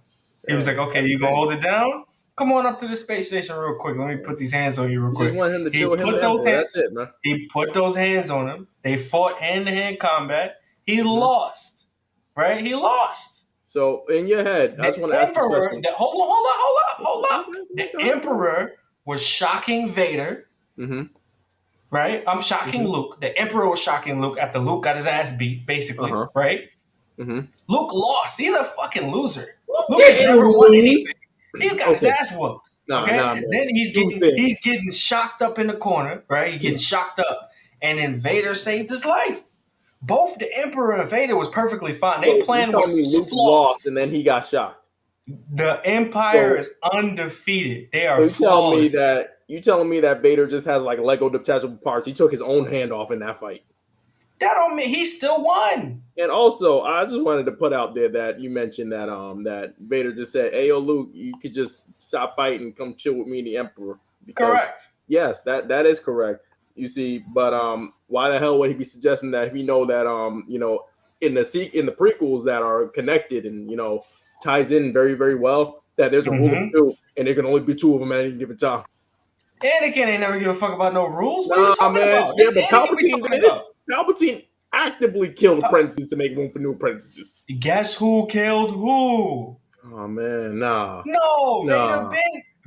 He was like, "Okay, you gonna hold it down? Come on up to the space station real quick. Let me put these hands on you real quick."
Just want him to chill with him. That's it, man.
He put those hands on him. They fought hand-to-hand combat. He lost. Right? He lost.
So in your head, I just want to ask this question.
Hold up. The Emperor was shocking Vader.
Mm-hmm.
Right? I'm shocking Luke. The Emperor was shocking Luke after Luke got his ass beat, basically. Right?
Mm-hmm.
Luke lost. He's a fucking loser. Luke has never won anything. He's got his ass whooped. Then he's getting shocked up in the corner, right? He's getting shocked up. And then Vader saved his life. Both the Emperor and Vader was perfectly fine. They plan was
Luke lost and then he got shocked.
The Empire is undefeated. They are flawless.
You telling me that Vader just has like Lego detachable parts? He took his own hand off in that fight.
That don't mean he still won.
And also, I just wanted to put out there that you mentioned that that Vader just said, "Hey, yo, Luke, you could just stop fighting and come chill with me and the Emperor."
Correct.
Yes, that is correct. You see, but why the hell would he be suggesting that if we know that in the prequels that are connected and ties in very, very well, that there's a rule of two and there can only be two of them at any given time.
Anakin ain't never give a fuck about no rules. What are you talking about?
Yeah, but Palpatine did it. Palpatine actively killed apprentices to make room for new apprentices.
Guess who killed who?
Oh man, nah.
No,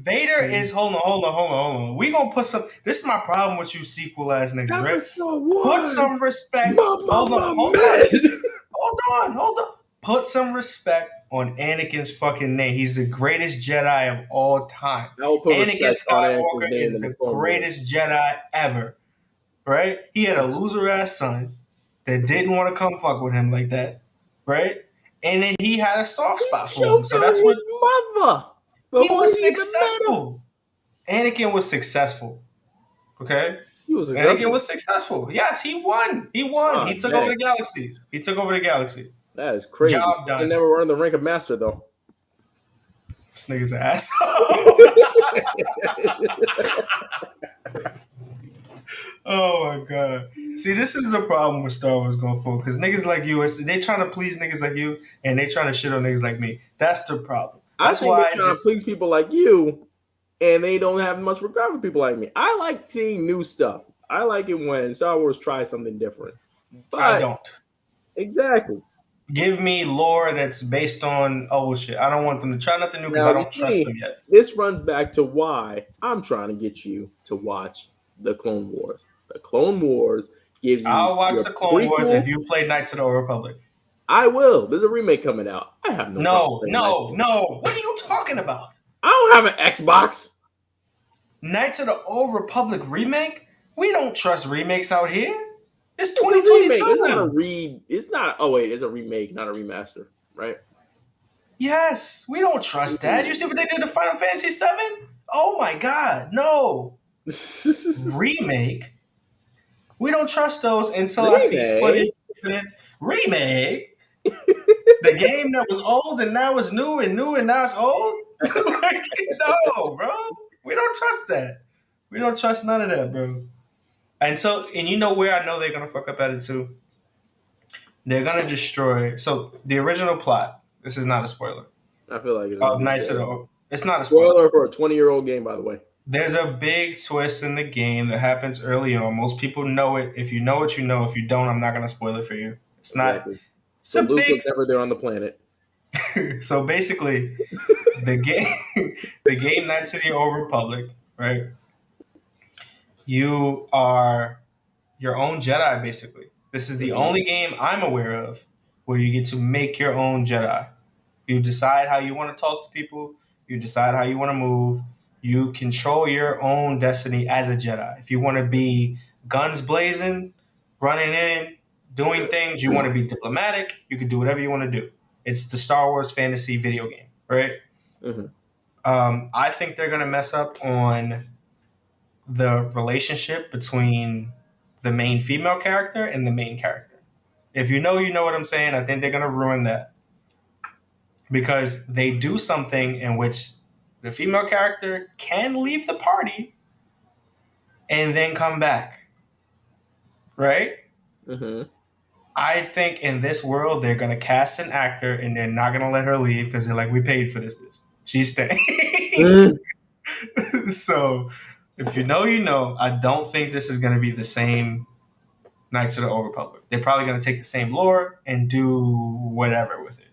Vader is hold on. We gonna put some. This is my problem with you sequel ass niggas, right? Put some respect. Hold on. Put some respect on Anakin's fucking name. He's the greatest Jedi of all time. Anakin Skywalker is the greatest Jedi ever. Right? He had a loser ass son that didn't want to come fuck with him like that. Right? And then he had a soft spot for him. So that's what
mother.
He was successful. Anakin was successful. Okay? Anakin was successful. Yes, he won. He took over the galaxy.
That is crazy.
Job done.
He never earned the rank of master, though.
This nigga's an ass. Oh my god. See, this is the problem with Star Wars going forward. Because niggas like you, they trying to please niggas like you, and they trying to shit on niggas like me. That's the problem. That's
why they're trying to please people like you, and they don't have much regard for people like me. I like seeing new stuff. I like it when Star Wars tries something different. But
I don't.
Exactly.
Give me lore that's based on shit. I don't want them to try nothing new because I don't trust them yet.
This runs back to why I'm trying to get you to watch the Clone Wars. The Clone Wars gives you.
I'll watch the Clone Wars if you play Knights of the Old Republic.
I will. There's a remake coming out. I have no.
No. What are you talking about?
I don't have an Xbox.
Knights of the Old Republic remake? We don't trust remakes out here. It's 2022.
It's not a It's not. Oh wait, it's a remake, not a remaster, right?
Yes, we don't trust that. You see what they did to Final Fantasy VII? Oh my God, no. Remake? We don't trust those until I see footage. Remake? The game that was old and now is new and now it's old? No, bro. We don't trust that. We don't trust none of that, bro. And you know where I know they're gonna fuck up at it too? They're gonna destroy. So the original plot. This is not a spoiler.
I feel like it's
Of
a
Knights of
spoiler.
the. It's not a spoiler.
Spoiler for a 20-year-old game, by the way.
There's a big twist in the game that happens early on. Most people know it. If you know it, you know. If you don't, I'm not gonna spoil it for you. It's not.
Exactly.
It's
So
a
Luke
big.
was never there on the planet.
So basically, the game, the game Knights of the Old Republic, right? You are your own Jedi, basically. This is the only game I'm aware of where you get to make your own Jedi. You decide how you want to talk to people. You decide how you want to move. You control your own destiny as a Jedi. If you want to be guns blazing, running in, doing things, you want to be diplomatic, you can do whatever you want to do. It's the Star Wars fantasy video game, right?
Mm-hmm.
I think they're going to mess up on the relationship between the main female character and the main character. If you know what I'm saying. I think they're going to ruin that because they do something in which the female character can leave the party and then come back, right?
Mm-hmm.
I think in this world they're going to cast an actor and they're not going to let her leave because they're like, we paid for this bitch. She's staying. So if you know, you know. I don't think this is going to be the same Knights of the Old Republic. They're probably going to take the same lore and do whatever with it.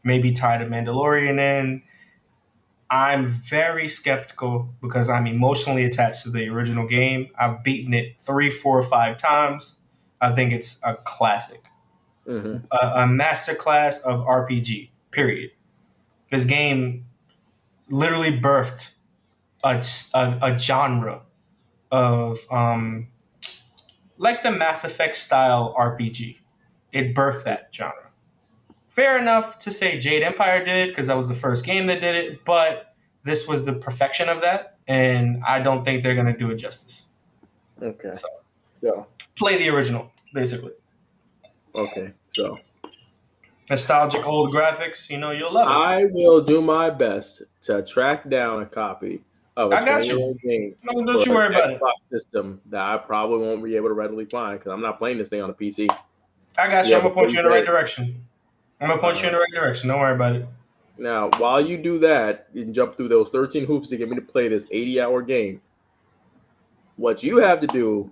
Maybe tie the Mandalorian in. I'm very skeptical because I'm emotionally attached to the original game. I've beaten it 3, 4, 5 times. I think it's a classic, a masterclass of RPG. Period. This game literally birthed a genre of like the Mass Effect style RPG. It birthed that genre. Fair enough to say Jade Empire did because that was the first game that did it, but this was the perfection of that, and I don't think they're going to do it justice.
Okay.
So play the original, basically.
Okay. So
Nostalgic old graphics, you'll love it.
I will do my best to track down a copy of a
I got
20-year-old game.
No, don't you worry about it.
Xbox system that I probably won't be able to readily find because I'm not playing this thing on a PC.
I got you. I'm going to point you in the right direction. Don't worry about it.
Now, while you do that and jump through those 13 hoops to get me to play this 80-hour game, what you have to do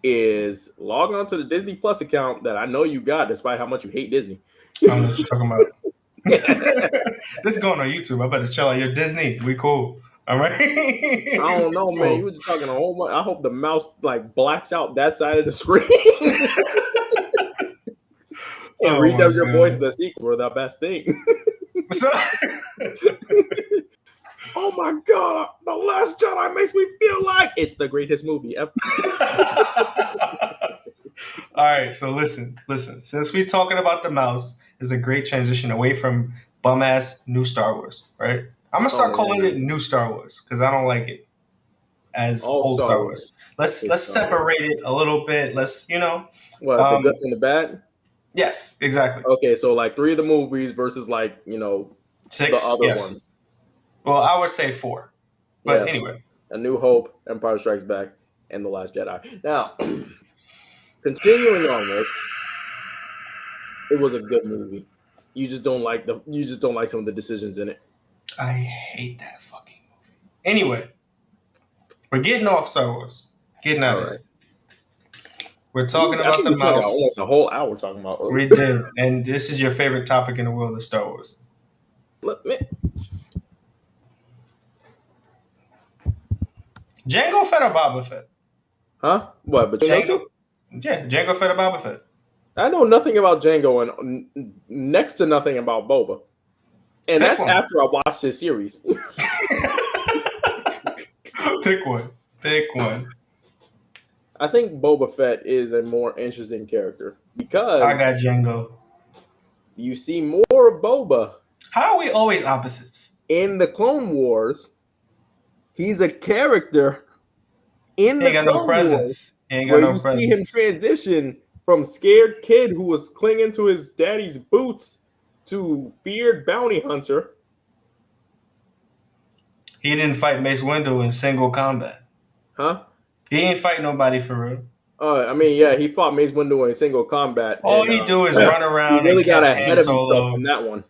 is log on to the Disney Plus account that I know you got, despite how much you hate Disney.
I don't know what you're talking about. This is going on YouTube. I better chill out. You're Disney. We cool. All right.
I don't know, man. You were just talking a whole bunch. I hope the mouse blacks out that side of the screen. And redub your voice. The sequel were the best thing. Oh my god, The Last Jedi makes me feel like it's the greatest movie ever.
All right, so listen. Since we're talking about the mouse, is a great transition away from bum ass new Star Wars, right? I'm gonna start calling it new Star Wars because I don't like it as old Star Wars. Let's separate it a little bit. Let's
what the good and the bad.
Yes, exactly.
Okay, so like 3 of the movies versus 6 the other ones.
Well, I would say 4. But anyway.
A New Hope, Empire Strikes Back, and The Last Jedi. Now, continuing on this, it was a good movie. You just don't like some of the decisions in it.
I hate that fucking movie. Anyway, we're getting off Star Wars. Getting out of it. We're talking about the mouse.
Almost a whole hour talking about.
We did, and this is your favorite topic in the world of Star Wars. Jango Fett or Boba Fett?
Huh? What? But
Jango? Yeah, Jango Fett or Boba Fett?
I know nothing about Jango and next to nothing about Boba. And that's after I watched this series.
Pick one.
I think Boba Fett is a more interesting character because
I got Jango.
You see more of Boba.
How are we always opposites?
In the Clone Wars, he's a character in the Clone Wars where you see him transition from scared kid who was clinging to his daddy's boots to feared bounty hunter.
He didn't fight Mace Windu in single combat.
Huh?
He ain't fight nobody for real.
I mean, yeah, he fought Mace Windu in single combat.
All
and,
he do is run around
he really
and
got
catch
ahead
Han
of himself
Solo.
in that one.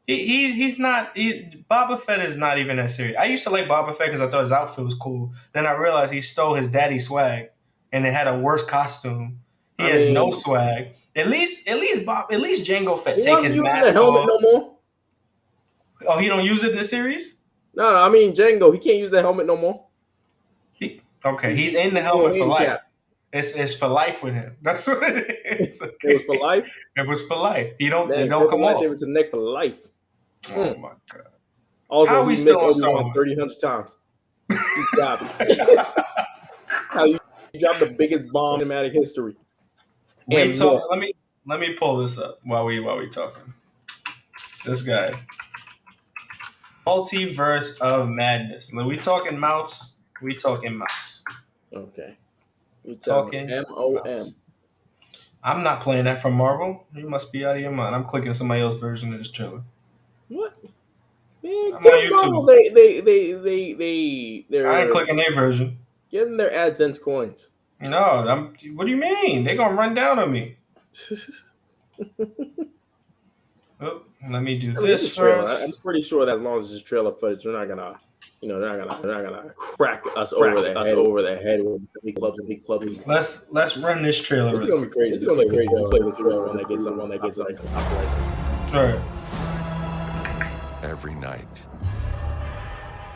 He's not. Boba Fett is not even that serious. I used to like Boba Fett because I thought his outfit was cool. Then I realized he stole his daddy's swag, and it had a worse costume. He has no swag. At least Jango Fett take his mask
the helmet
off.
no more.
Oh, he don't use it in the series?
No, I mean Jango. He can't use the helmet no more.
He's in the helmet for life. It's for life with him. That's what it is. Okay.
It was for life.
It was for life. It don't come off.
It was a neck for life.
Oh my god!
Also,
how we still on Star Wars
300 times? You dropped it. How you dropped the biggest bomb in cinematic history?
Let me pull this up while we talking. This guy, Multiverse of Madness. We talking mouse. We talking mouse.
Okay. We
talking
MOM.
I'm not playing that from Marvel. You must be out of your mind. I'm clicking somebody else's version of this trailer.
What? Man,
I'm on YouTube.
They're
I ain't clicking their version.
Getting their AdSense coins.
No, what do you mean? They're gonna run down on me. Oh, let me do this first.
I'm pretty sure that as long as it's trailer footage, they're not gonna crack us over the head with big clubs and big clubs.
Let's run this trailer.
It's gonna be crazy. It's gonna be crazy to play the trailer when they get someone like
All right.
Every night,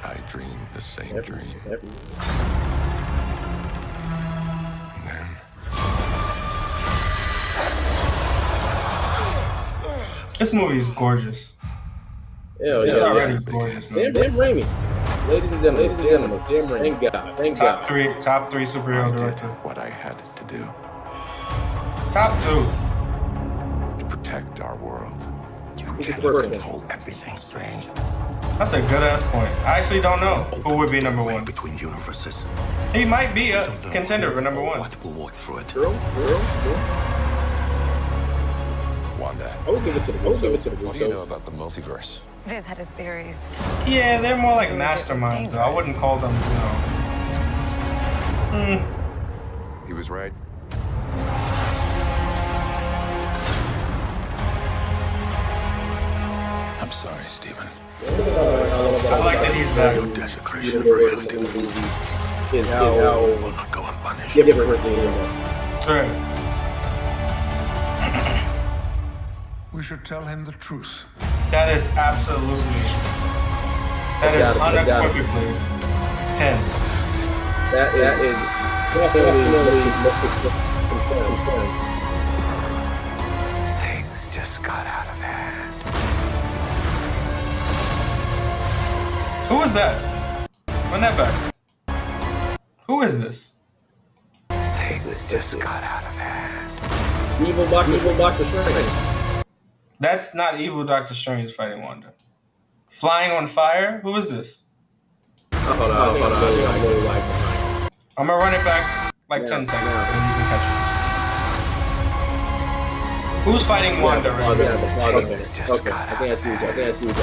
I dream the same dream. And then
this movie is gorgeous.
It's
already gorgeous, man.
Sam Raimi. Ladies and gentlemen, Sam Raimi. Thank God.
Top three superhero director.
What I had to do.
Top 2.
To protect our world.
You can't control
everything strange.
That's a good ass point. I actually don't know who would be number 1.
Between universes.
He might be a contender for number 1.
What will walk through it?
Girl.
Wanda.
I will give it to the
What do you know about the multiverse?
Viz had his theories.
Yeah, they're more like masterminds, though. I wouldn't call them,
He was right. I'm sorry, Stephen.
I like that he's back.
Your desecration of Earth
is how
will not go unpunished.
Right.
We should tell him the truth.
That is absolutely. That is unequivocally him.
That is definitely
Things just got out of hand.
Who is that? Run that back. Who is this?
Things just got out of hand.
Evil Doctor Strange.
That's not evil Doctor Strange fighting Wanda. Flying on fire? Who is this?
Hold on.
I'm gonna run it back like 10 seconds so you can catch it. Who's fighting Wanda right now?
Okay, I think I see you.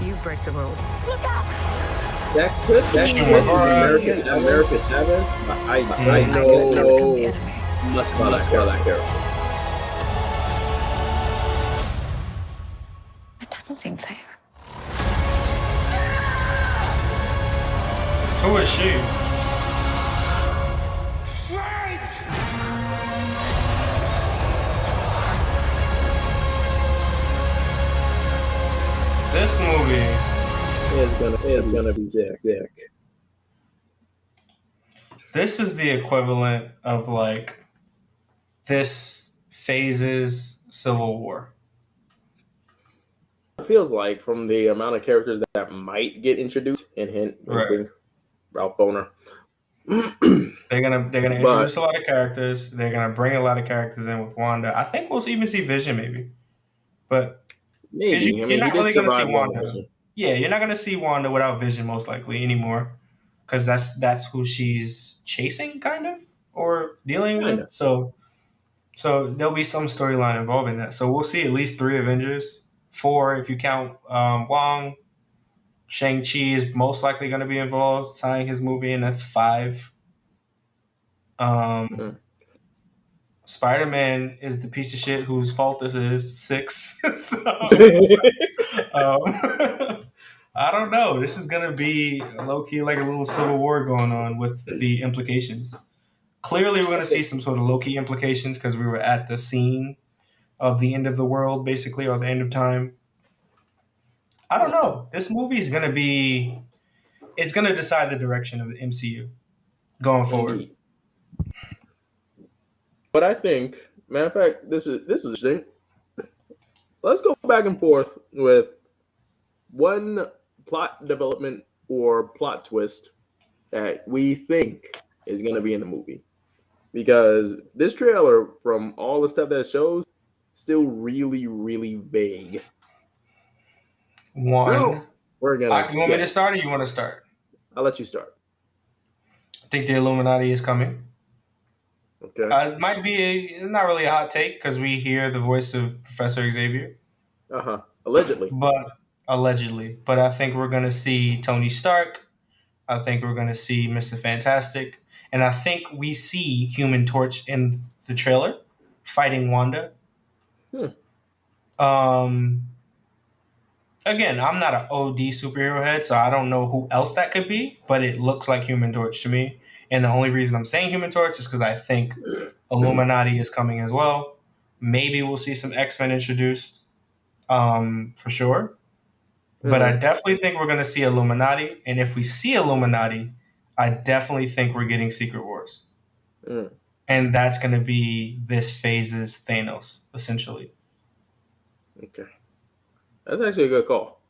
You break the rules. Look out!
That could be America Chavez. I know much about that character.
It doesn't seem fair.
Who is she? This movie
is gonna be sick.
This is the equivalent of like this phase's Civil War.
It feels like from the amount of characters that might get introduced and Ralph Boner.
They're gonna introduce a lot of characters. They're gonna bring a lot of characters in with Wanda. I think we'll even see Vision maybe, but
maybe
you're not really gonna see Wanda. Yeah, you're not gonna see Wanda without Vision most likely anymore, because that's who she's chasing, kind of, or dealing with. So there'll be some storyline involving that. So we'll see at least 3 Avengers, 4 if you count Wong, Shang-Chi is most likely going to be involved, tying his movie, and that's 5.
Mm.
Spider-Man is the piece of shit whose fault this is, 6. So, I don't know. This is going to be low-key like a little civil war going on with the implications. Clearly, we're going to see some sort of low-key implications because we were at the scene of the end of the world, basically, or the end of time. I don't know. This movie is going to be... It's going to decide the direction of the MCU going forward.
Indeed. But I think, matter of fact, this is interesting. Let's go back and forth with one plot development or plot twist that we think is going to be in the movie. Because this trailer, from all the stuff that it shows, still really, really vague.
One.
So, we're gonna.
You want me to start or you want to start?
I'll let you start.
I think the Illuminati is coming.
Okay.
It might be not really a hot take because we hear the voice of Professor Xavier.
Allegedly.
But I think we're going to see Tony Stark. I think we're going to see Mr. Fantastic. And I think we see Human Torch in the trailer fighting Wanda. Again, I'm not an OD superhero head, so I don't know who else that could be, but it looks like Human Torch to me. And the only reason I'm saying Human Torch is because I think Illuminati is coming as well. Maybe we'll see some X-Men introduced, for sure. But I definitely think we're going to see Illuminati. And if we see Illuminati, I definitely think we're getting Secret Wars. And that's going to be this phase's Thanos, essentially.
Okay. That's actually a good call.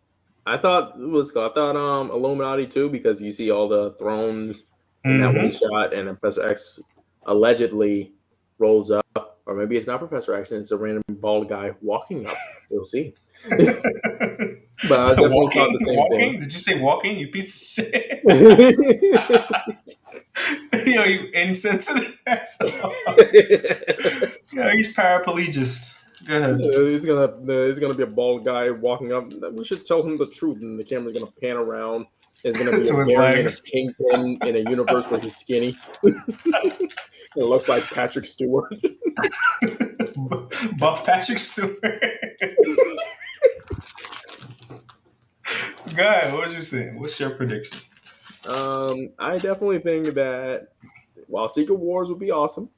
I thought Illuminati too, because you see all the thrones in that one shot, and Professor X allegedly rolls up, or maybe it's not Professor X, and it's a random bald guy walking up. We'll see. But I definitely thought the same thing.
Did you say walking, you piece of shit? Yo, you insensitive asshole. Yo, he's paraplegist. Go ahead.
He's gonna be a bald guy walking up. We should tell him the truth, and the camera's gonna pan around. It's gonna be a variant of Kingpin in a universe where he's skinny. It looks like Patrick Stewart.
Buff Patrick Stewart. Guy, what was you saying? What's your prediction?
I definitely think that while Secret Wars would be awesome,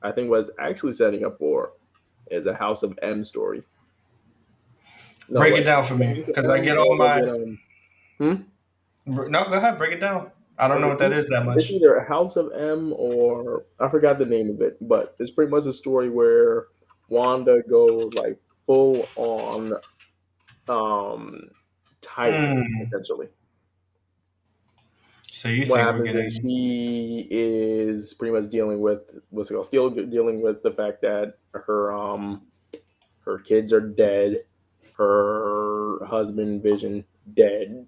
I think what it's actually setting up for is a House of M story.
Break it down for me, because I get all my... No, go ahead, break it down. I don't know what that is that much.
It's either a House of M or I forgot the name of it, but it's pretty much a story where Wanda goes like full on Titan, essentially.
So you
what
think
happens
we're getting...
is she is pretty much dealing with still dealing with the fact that her kids are dead, her husband Vision dead,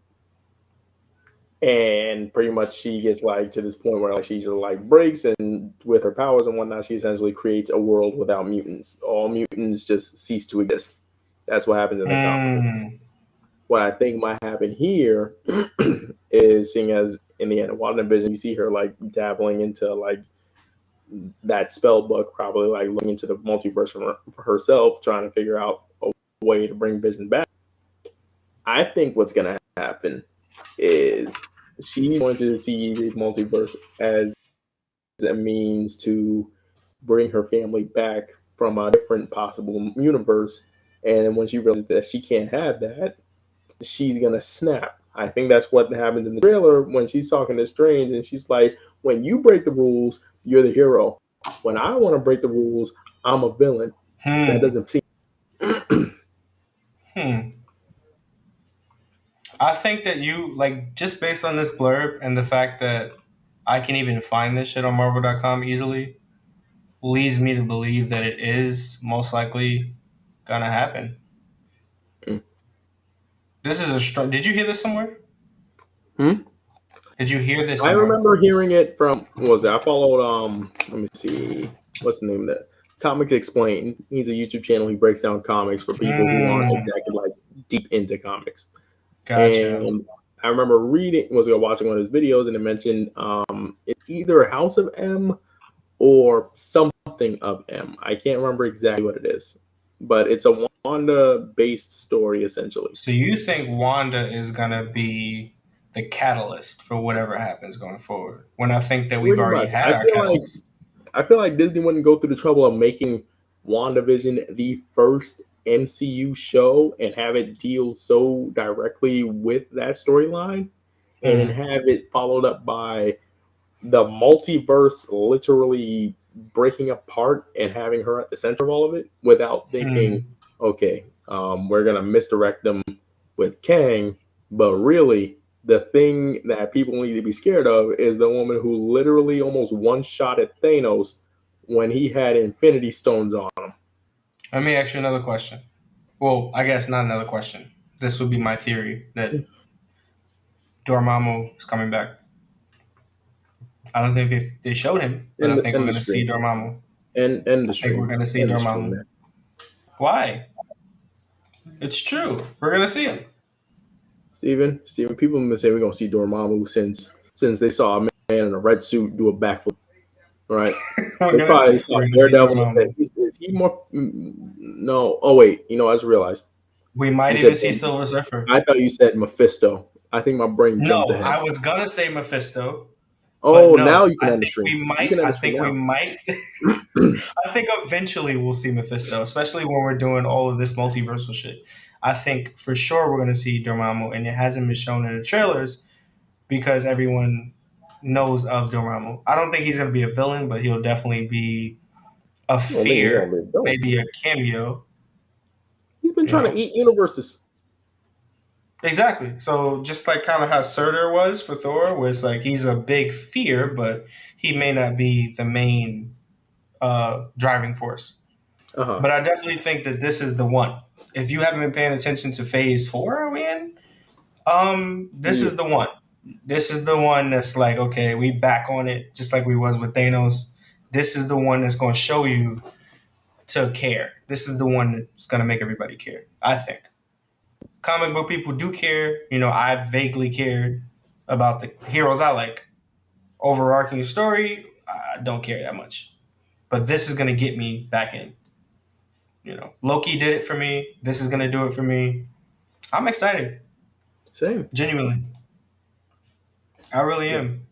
and pretty much she gets like to this point where like she just like breaks, and with her powers and whatnot, she essentially creates a world without mutants. All mutants just cease to exist. That's what happens in the comic. What I think might happen here is, seeing as in the end of WandaVision, you see her like dabbling into like that spell book, probably like looking into the multiverse for herself, trying to figure out a way to bring Vision back. I think what's going to happen is she's going to see the multiverse as a means to bring her family back from a different possible universe. And then when she realizes that she can't have that, she's gonna snap. I think that's what happens in the trailer when she's talking to Strange, and she's like, when you break the rules, you're the hero. When I want to break the rules, I'm a villain. That doesn't seem...
I think that you, like, just based on this blurb and the fact that I can even find this shit on Marvel.com easily, leads me to believe that it is most likely gonna happen. This is a strong... Did you hear this somewhere? Did you hear this somewhere?
I remember hearing it from... What was it? I followed... let me see. What's the name of that? Comics Explained. He's a YouTube channel. He breaks down comics for people who aren't exactly like deep into comics.
Gotcha.
And I remember watching one of his videos, and it mentioned it's either House of M or something of M. I can't remember exactly what it is, but it's a Wanda-based story essentially.
So you think Wanda is gonna be the catalyst for whatever happens going forward? When I think that we've
Pretty
already
much.
had our catalyst.
I feel like Disney wouldn't go through the trouble of making WandaVision the first MCU show and have it deal so directly with that storyline, and then have it followed up by the multiverse literally breaking apart and having her at the center of all of it without thinking, okay, we're gonna misdirect them with Kang, but really the thing that people need to be scared of is the woman who literally almost one-shot at Thanos when he had Infinity Stones on him.
Let me ask you another question. Well, I guess not another question. This would be my theory that Dormammu is coming back. I don't think they showed him, but I think we're going to see Dormammu.
And the
I think we're going to see Dormammu. Why? It's true. We're going to see him.
Steven, people have been saying we're going to see Dormammu since they saw a man in a red suit do a backflip. Right? They probably saw Daredevil. Is he more? No. Oh, wait. I just realized.
We might even see Silver Surfer.
I thought you said Mephisto. I think my brain jumped ahead.
I was going to say Mephisto.
Oh, now you can end the stream.
I think we might. I think eventually we'll see Mephisto, especially when we're doing all of this multiversal shit. I think for sure we're going to see Dormammu, and it hasn't been shown in the trailers because everyone knows of Dormammu. I don't think he's going to be a villain, but he'll definitely be a fear, maybe a cameo.
He's been trying to eat universes.
Exactly. So just like kind of how Surtur was for Thor, where it's like he's a big fear, but he may not be the main driving force. But I definitely think that this is the one. If you haven't been paying attention to Phase 4, are we in? This is the one. This is the one that's like, okay, we back on it, just like we was with Thanos. This is the one that's going to show you to care. This is the one that's going to make everybody care, I think. Comic book people do care. I've vaguely cared about the heroes I like. Overarching story, I don't care that much. But this is going to get me back in. Loki did it for me. This is going to do it for me. I'm excited.
Same.
Genuinely. I really am.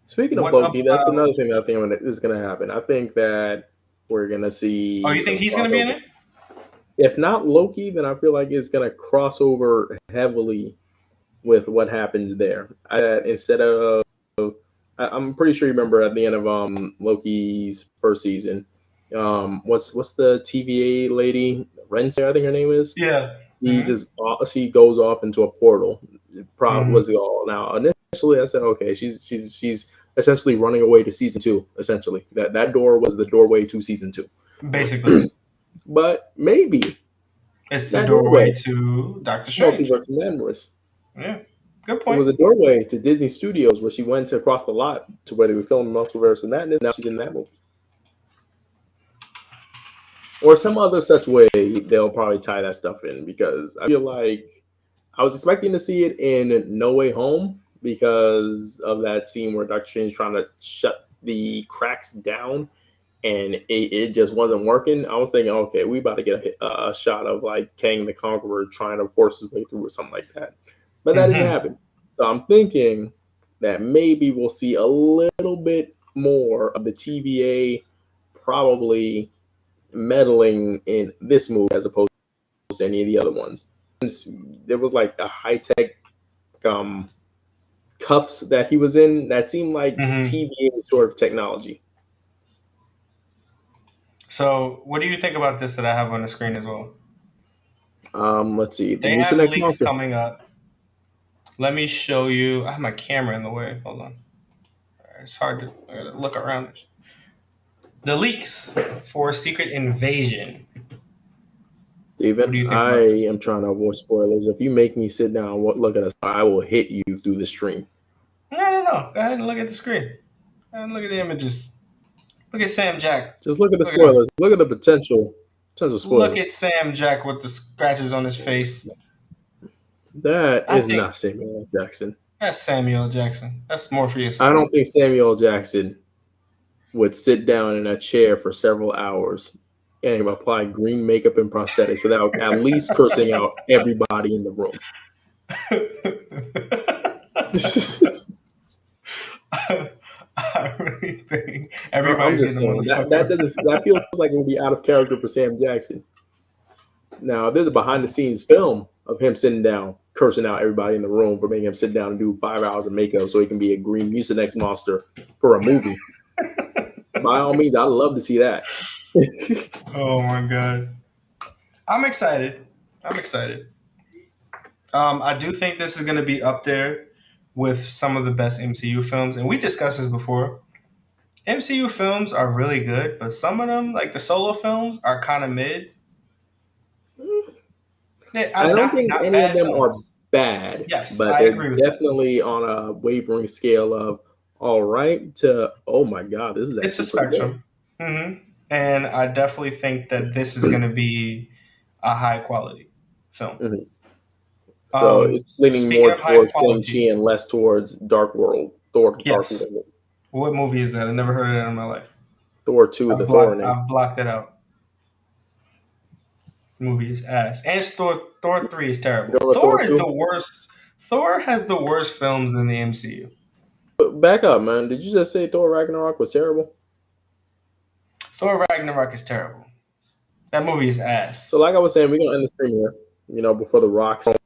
Speaking of Loki, that's another thing that I think is going to happen. I think that we're going to see...
Oh, you think he's going to be in it?
If not Loki, then I feel like it's going to cross over heavily with what happens there. Instead of... I'm pretty sure you remember at the end of Loki's first season, what's the TVA lady? Renslayer, I think her name is.
Yeah.
She goes off into a portal. Was it all now? Initially, I said, okay, she's essentially running away to season 2. Essentially, that door was the doorway to season 2.
Basically.
But maybe
it's the doorway to Doctor Strange.
Multiverse Madness.
Yeah. Good point.
It was a doorway to Disney Studios where she went across the lot to where they were filming Multiverse of Madness. Now she's in that movie. Or some other such way they'll probably tie that stuff in, because I feel like I was expecting to see it in No Way Home because of that scene where Doctor Strange is trying to shut the cracks down and it just wasn't working. I was thinking, okay, we about to get a shot of like Kang the Conqueror trying to force his way through or something like that. But that didn't happen. So I'm thinking that maybe we'll see a little bit more of the TVA probably meddling in this movie as opposed to any of the other ones. There was like a high-tech cuffs that he was in that seemed like TVA sort of technology.
So what do you think about this that I have on the screen as well?
Let's see.
They have leaks coming up. Let me show you. I have my camera in the way. Hold on. It's hard to look around. The leaks for Secret Invasion.
Steven, I am trying to avoid spoilers. If you make me sit down and look at us, I will hit you through the stream.
No. Go ahead and look at the screen. Go ahead and look at the images. Look at Sam Jack.
Just look at the spoilers. Look at the potential spoilers.
Look at Sam Jack with the scratches on his face.
That
I
is
think
not Samuel L. Jackson.
that's Samuel L. Jackson. That's Morpheus.
I don't think Samuel L. Jackson would sit down in a chair for several hours and apply green makeup and prosthetics without at least cursing out everybody in the room.
I really think
I'm
everybody's
just
getting a
saying that feels like it would be out of character for Sam Jackson. Now, there's a behind the scenes film of him sitting down, cursing out everybody in the room for making him sit down and do 5 hours of makeup so he can be a green Mucinex monster for a movie. By all means, I'd love to see that.
Oh my god. I'm excited. I do think this is going to be up there with some of the best MCU films. And we discussed this before. MCU films are really good, but some of them, like the solo films, are kind of mid.
I don't think
Not
any of
bad
them are
films.
bad,
Yes,
but
I
they're
agree with that.
definitely on a wavering scale of all right to oh my god, this is
It's a
actually pretty good.
spectrum. And I definitely think that this is going to be a high quality film.
Mhm. So it's leaning
Speaking
more
of high
towards
quality,
Shang-Chi and less towards Dark World, Thor, Dark
yes.
World.
What movie is that? I never heard of that in my life.
Thor 2, the Thor name.
I've blocked it out. The movie is ass. And it's Thor 3 is terrible.
You know what
Thor
Thor
is
2?
the worst. Thor has the worst films in the MCU.
Back up, man. Did you just say Thor Ragnarok was terrible?
Thor Ragnarok is terrible. That movie is ass.
So like I was saying, we're gonna end the stream here, before the rocks
Thor
at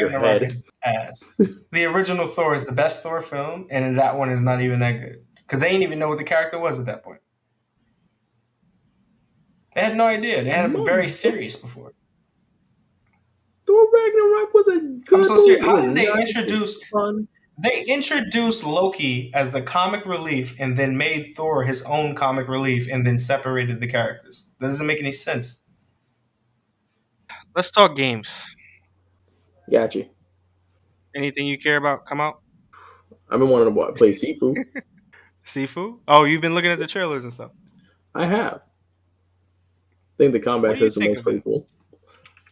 your
Ragnarok
head.
is ass. The original Thor is the best Thor film, and that one is not even that good. Because they didn't even know what the character was at that point. They had no idea. They had him very serious before.
Thor Ragnarok was a good
I'm so
movie.
serious. How
It was
did they
nice,
introduce...
fun.
They introduced Loki as the comic relief and then made Thor his own comic relief and then separated the characters. That doesn't make any sense. Let's talk games.
Got you.
Anything you care about come out?
I've been wanting to play Sifu.
Sifu? Oh, you've been looking at the trailers and stuff.
I have. I think the
What
combat
do you
system
think
looks
of
pretty
it?
cool.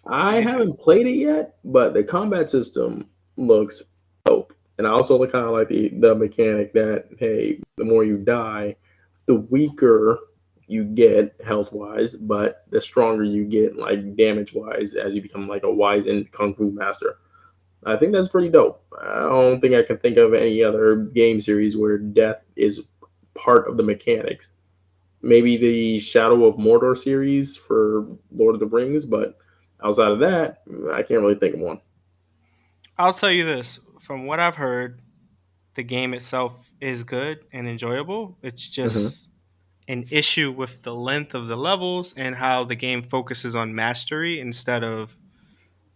I haven't played it yet, but the combat system looks dope. And I also kind of like the mechanic that, hey, the more you die, the weaker you get health wise, but the stronger you get like damage wise as you become like a wizened kung fu master. I think that's pretty dope. I don't think I can think of any other game series where death is part of the mechanics. Maybe the Shadow of Mordor series for Lord of the Rings, but outside of that, I can't really think of one.
I'll tell you this. From what I've heard, the game itself is good and enjoyable. It's just an issue with the length of the levels and how the game focuses on mastery instead of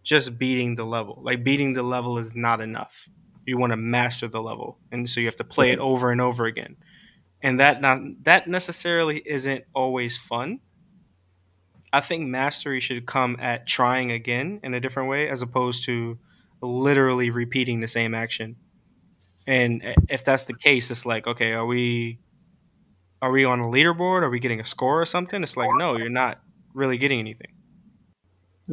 just beating the level. Like beating the level is not enough. You want to master the level, and so you have to play it over and over again. And that necessarily isn't always fun. I think mastery should come at trying again in a different way as opposed to literally repeating the same action. And if that's the case, it's like, okay, are we on a leaderboard? Are we getting a score or something? It's like, no, you're not really getting anything.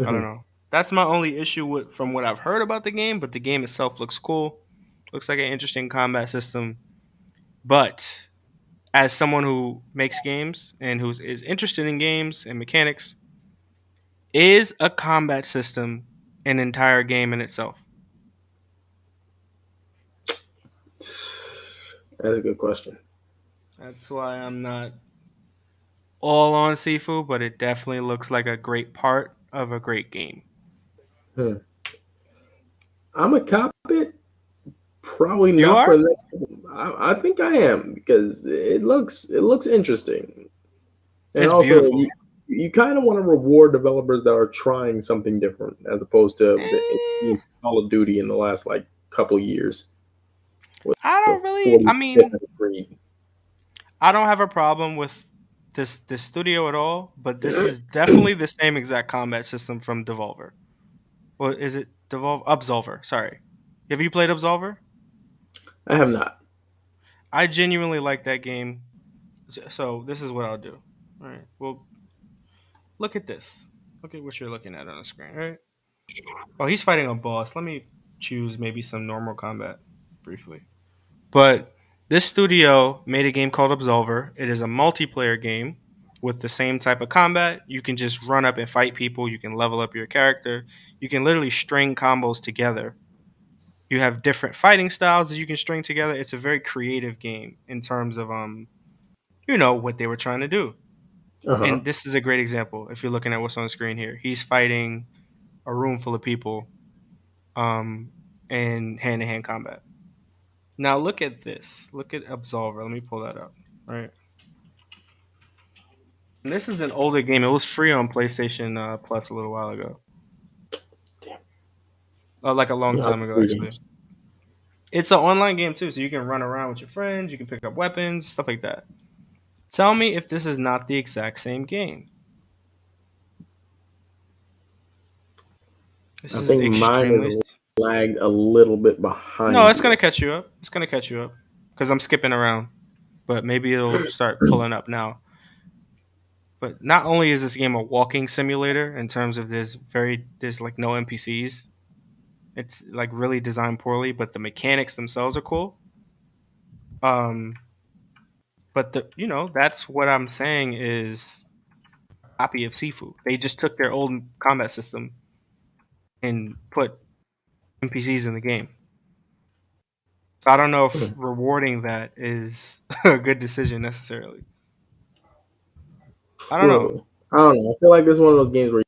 I don't know. That's my only issue with from what I've heard about the game, but the game itself looks cool. Looks like an interesting combat system. But as someone who makes games and is interested in games and mechanics, is a combat system an entire game in itself?
That's a good question.
That's why I'm not all on Sifu, but it definitely looks like a great part of a great game.
I'm a cop it. Probably
You
not for
are?
the next. I think I am because it looks interesting, and
It's
also
beautiful.
you kind of want to reward developers that are trying something different as opposed to the Call of Duty in the last like couple years.
I don't really. I mean,
Creed.
I don't have a problem with this studio at all, but this is definitely the same exact combat system from Devolver. Well, is it Absolver? Sorry. Have you played Absolver?
I have not.
I genuinely like that game. So this is what I'll do. All right. Well, look at this. Look at what you're looking at on the screen. All right. Oh, he's fighting a boss. Let me choose maybe some normal combat briefly. But this studio made a game called Absolver. It is a multiplayer game with the same type of combat. You can just run up and fight people. You can level up your character. You can literally string combos together. You have different fighting styles that you can string together. It's a very creative game in terms of what they were trying to do.
Uh-huh.
And this is a great example. If you're looking at what's on the screen here, he's fighting a room full of people in hand-to-hand combat. Now look at this. Look at Absolver. Let me pull that up. All right. And this is an older game. It was free on PlayStation Plus a little while ago.
Damn.
Like a long time ago, actually.
Games.
It's an online game too, so you can run around with your friends. You can pick up weapons, stuff like that. Tell me if this is not the exact same game. This
I
is
think mine
extremely.
is lagged a little bit behind.
No, it's
you.
gonna catch you up. It's gonna catch you up because I'm skipping around, but maybe it'll start pulling up now. But not only is this game a walking simulator in terms of there's like no NPCs. It's like really designed poorly, but the mechanics themselves are cool. But that's what I'm saying is a copy of Sifu. They just took their old combat system and put NPCs in the game. So I don't know if rewarding that is a good decision necessarily. I don't know.
I don't know. I feel like this is one of those games where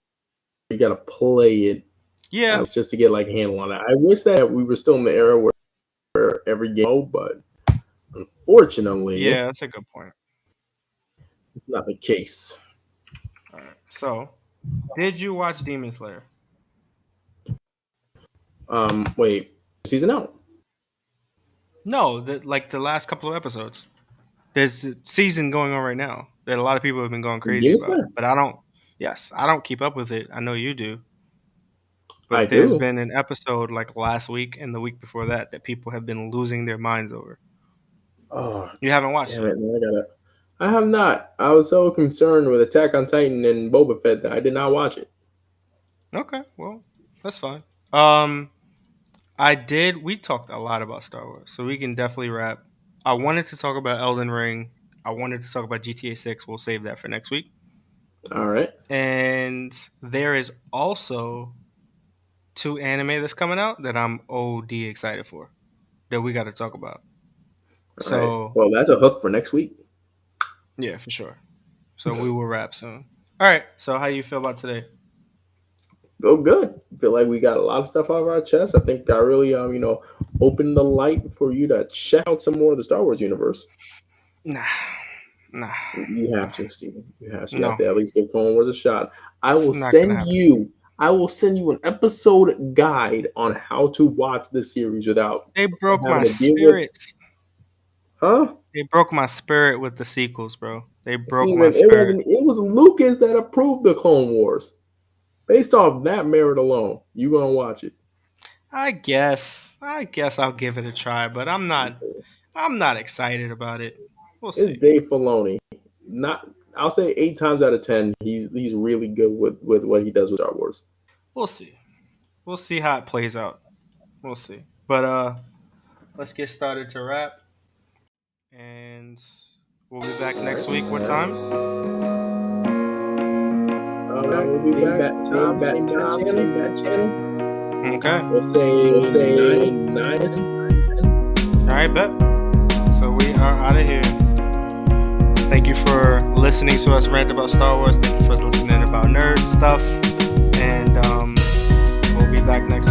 you gotta play it.
Yeah.
Just to get like a handle on it. I wish that we were still in the era where every game, but unfortunately,
Yeah, that's a good point.
it's not the case.
All right. So, did you watch Demon Slayer?
Wait, season out?
No, the last couple of episodes. There's a season going on right now that a lot of people have been going crazy about. But I don't keep up with it. I know you do. But there's been an episode like last week and the week before that people have been losing their minds over.
Oh,
you haven't watched it?
I have not. I was so concerned with Attack on Titan and Boba Fett that I did not watch it.
Okay, well, that's fine. We talked a lot about Star Wars, so we can definitely wrap. I wanted to talk about Elden Ring. I wanted to talk about GTA 6. We'll save that for next week.
All right.
And there is also 2 anime that's coming out that I'm OD excited for that we got to talk about.
Right. Well, that's a hook for next week.
Yeah, for sure. So we will wrap soon. All right. So how do you feel about today?
Oh, good. Feel like we got a lot of stuff off our chest. I think I really, opened the light for you to check out some more of the Star Wars universe.
Nah.
You have to, Steven. You have to.
No.
You have to at least give Clone Wars a shot. I will send you an episode guide on how to watch this series without.
They broke my spirit.
Huh?
They broke my spirit with the sequels, bro. They broke my spirit.
It was Lucas that approved the Clone Wars. Based off that merit alone, you gonna watch it?
I guess I'll give it a try, but I'm not excited about it. We'll see.
It's Dave Filoni. I'll say 8 times out of 10, he's really good with what he does with Star Wars.
We'll see. We'll see how it plays out. We'll see. But let's get started to wrap. And we'll be back next week. What time?
We'll be back same channel.
Okay.
We'll say 9.
All right, bet. So we are out of here. Thank you for listening to us rant about Star Wars. Thank you for listening about nerd stuff. And we'll be back next